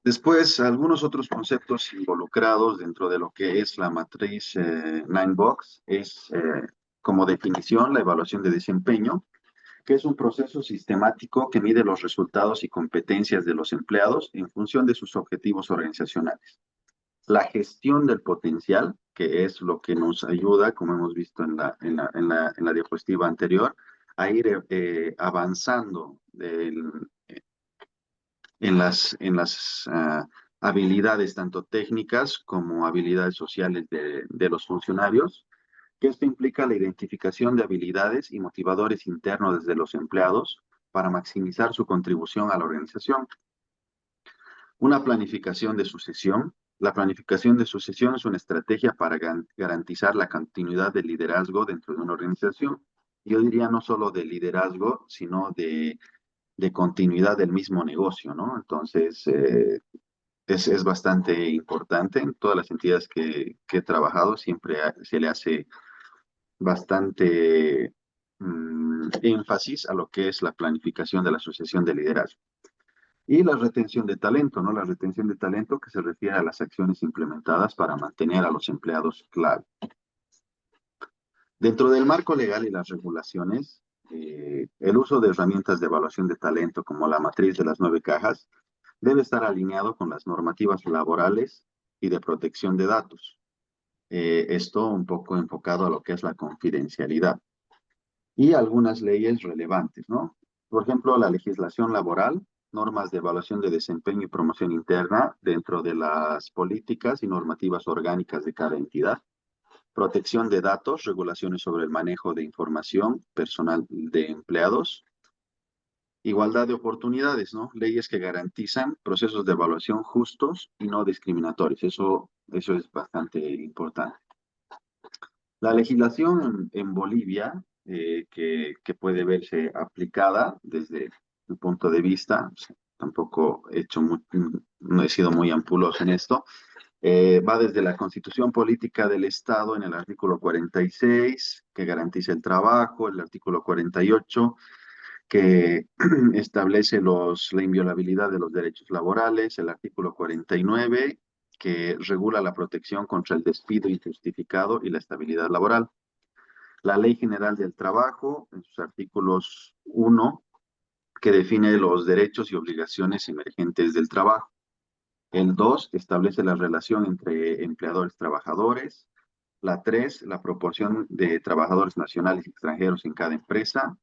Después, algunos otros conceptos involucrados dentro de lo que es la matriz Ninebox es, como definición, la evaluación de desempeño, que es un proceso sistemático que mide los resultados y competencias de los empleados en función de sus objetivos organizacionales. La gestión del potencial, que es lo que nos ayuda, como hemos visto en la diapositiva anterior, a ir avanzando en las habilidades tanto técnicas como habilidades sociales de los funcionarios, que esto implica la identificación de habilidades y motivadores internos desde los empleados para maximizar su contribución a la organización. Una planificación de sucesión. La planificación de sucesión es una estrategia para garantizar la continuidad del liderazgo dentro de una organización. Yo diría no solo de liderazgo, sino de continuidad del mismo negocio, ¿no? Entonces, es bastante importante. En todas las entidades que he trabajado siempre se le hace bastante énfasis a lo que es la planificación de la sucesión de liderazgo. Y la retención de talento, ¿no? La retención de talento que se refiere a las acciones implementadas para mantener a los empleados clave. Dentro del marco legal y las regulaciones, el uso de herramientas de evaluación de talento como la matriz de las 9 cajas debe estar alineado con las normativas laborales y de protección de datos. Esto un poco enfocado a lo que es la confidencialidad. Y algunas leyes relevantes, ¿no? Por ejemplo, la legislación laboral, normas de evaluación de desempeño y promoción interna dentro de las políticas y normativas orgánicas de cada entidad. Protección de datos, regulaciones sobre el manejo de información personal de empleados. Igualdad de oportunidades, ¿no? Leyes que garantizan procesos de evaluación justos y no discriminatorios. Eso es bastante importante. La legislación en Bolivia, que puede verse aplicada desde mi punto de vista, tampoco no he sido muy ampuloso en esto, va desde la Constitución Política del Estado en el artículo 46, que garantiza el trabajo, el artículo 48, que establece la inviolabilidad de los derechos laborales, el artículo 49, que regula la protección contra el despido injustificado y la estabilidad laboral. La Ley General del Trabajo, en sus artículos 1, que define los derechos y obligaciones emergentes del trabajo. El 2 establece la relación entre empleadores-trabajadores. La 3, la proporción de trabajadores nacionales y extranjeros en cada empresa.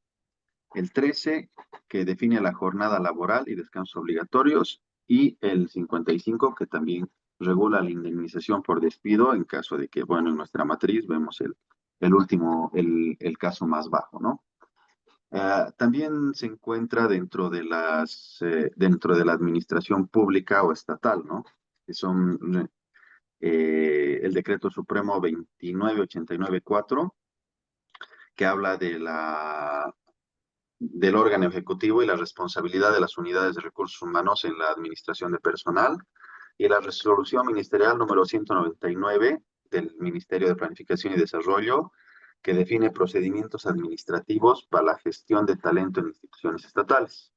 El 13, que define la jornada laboral y descansos obligatorios. Y el 55, que también regula la indemnización por despido en caso de que, bueno, en nuestra matriz vemos el caso más bajo, ¿no? También se encuentra dentro de la administración pública o estatal, ¿no? Que son el Decreto Supremo 29894, que habla del órgano ejecutivo y la responsabilidad de las unidades de recursos humanos en la administración de personal, y la resolución ministerial número 199 del Ministerio de Planificación y Desarrollo, que define procedimientos administrativos para la gestión de talento en instituciones estatales.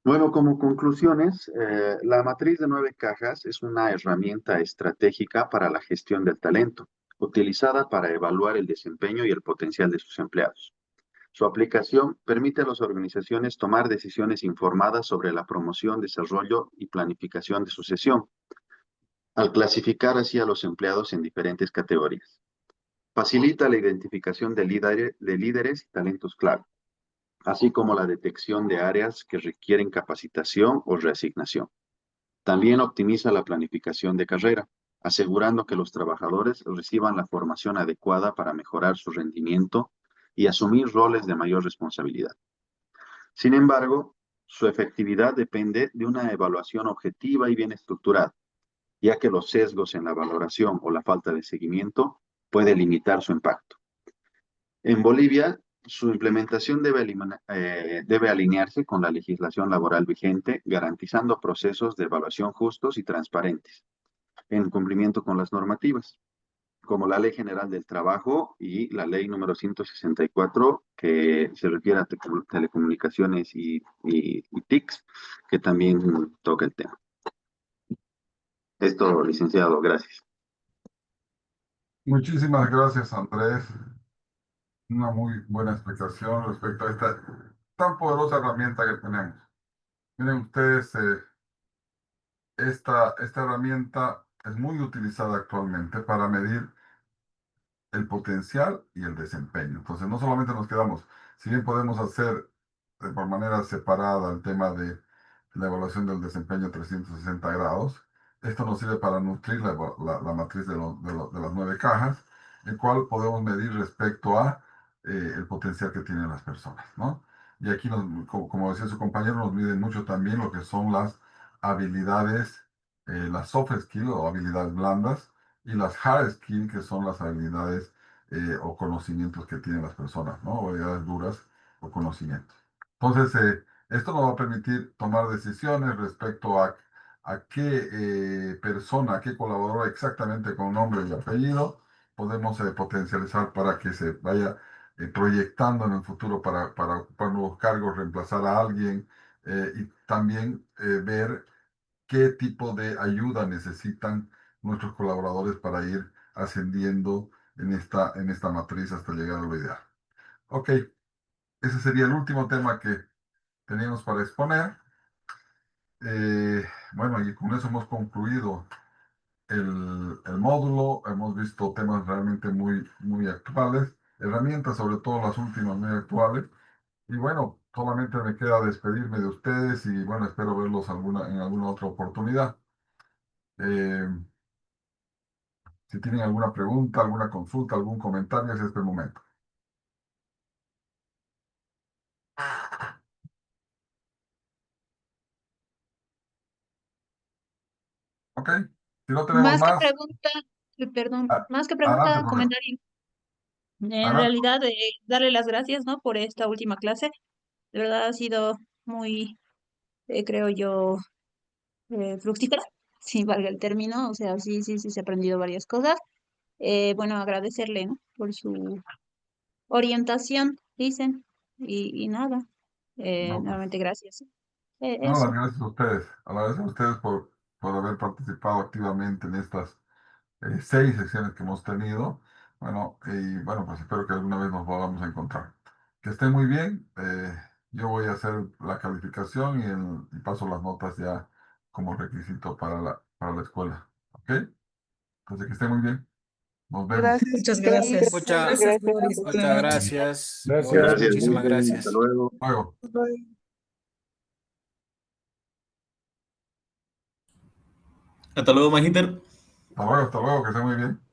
Bueno, como conclusiones, la matriz de 9 cajas es una herramienta estratégica para la gestión del talento, utilizada para evaluar el desempeño y el potencial de sus empleados. Su aplicación permite a las organizaciones tomar decisiones informadas sobre la promoción, desarrollo y planificación de sucesión, al clasificar así a los empleados en diferentes categorías. Facilita la identificación de líderes y talentos clave, así como la detección de áreas que requieren capacitación o reasignación. También optimiza la planificación de carrera, asegurando que los trabajadores reciban la formación adecuada para mejorar su rendimiento y asumir roles de mayor responsabilidad. Sin embargo, su efectividad depende de una evaluación objetiva y bien estructurada, ya que los sesgos en la valoración o la falta de seguimiento puede limitar su impacto. En Bolivia, su implementación debe alinearse con la legislación laboral vigente, garantizando procesos de evaluación justos y transparentes, en cumplimiento con las normativas. como la Ley General del Trabajo y la Ley número 164, que se refiere a telecomunicaciones y TICs, que también toca el tema. Esto, licenciado, gracias. Muchísimas gracias, Andrés. Una muy buena explicación respecto a esta tan poderosa herramienta que tenemos. Miren ustedes, esta herramienta es muy utilizada actualmente para medir el potencial y el desempeño. Entonces, no solamente nos quedamos, si bien podemos hacer por manera separada el tema de la evaluación del desempeño 360 grados, esto nos sirve para nutrir la matriz de las 9 cajas, el cual podemos medir respecto a el potencial que tienen las personas, ¿no? Y aquí, como decía su compañero, nos mide mucho también lo que son las habilidades, las soft skills o habilidades blandas, y las hard skills, que son las habilidades o conocimientos que tienen las personas, ¿no? O habilidades duras o conocimientos. Entonces, esto nos va a permitir tomar decisiones respecto a qué persona, a qué colaborador exactamente con nombre y apellido podemos potencializar para que se vaya proyectando en el futuro para ocupar nuevos cargos, reemplazar a alguien y también ver qué tipo de ayuda necesitan nuestros colaboradores para ir ascendiendo en esta matriz hasta llegar a lo ideal. Ok, ese sería el último tema que teníamos para exponer. Bueno, y con eso hemos concluido el módulo. Hemos visto temas realmente muy actuales, herramientas, sobre todo las últimas muy actuales. Y bueno, solamente me queda despedirme de ustedes y bueno, espero verlos en alguna otra oportunidad. Eh, Si tienen alguna pregunta, alguna consulta, algún comentario, es este momento. Ok, si no tenemos Más que más, pregunta, perdón, más que adelante, pregunta, profesor. comentario. En Adelante. realidad, darle las gracias, ¿no? Por esta última clase. De verdad ha sido muy, creo yo, fructífera, si valga el término. O sea, sí, se ha aprendido varias cosas. Bueno, agradecerle, ¿no? Por su orientación, dicen. Y nada, No, pues, nuevamente gracias. no, las Eso. gracias a ustedes. Agradezco a ustedes por haber participado activamente en estas 6 sesiones que hemos tenido. Bueno, y bueno, pues espero que alguna vez nos volvamos a encontrar. Que estén muy bien. Yo voy a hacer la calificación y paso las notas ya como requisito para la escuela. ¿Ok? Entonces, que estén muy bien. Nos vemos. Muchas gracias. Muchas, Gracias, Boris. muchas Buenas noches. gracias. Gracias. Boris, Gracias, muchísimas hasta gracias. luego. Luego. Hasta luego, Magíter. Hasta luego, que estén muy bien.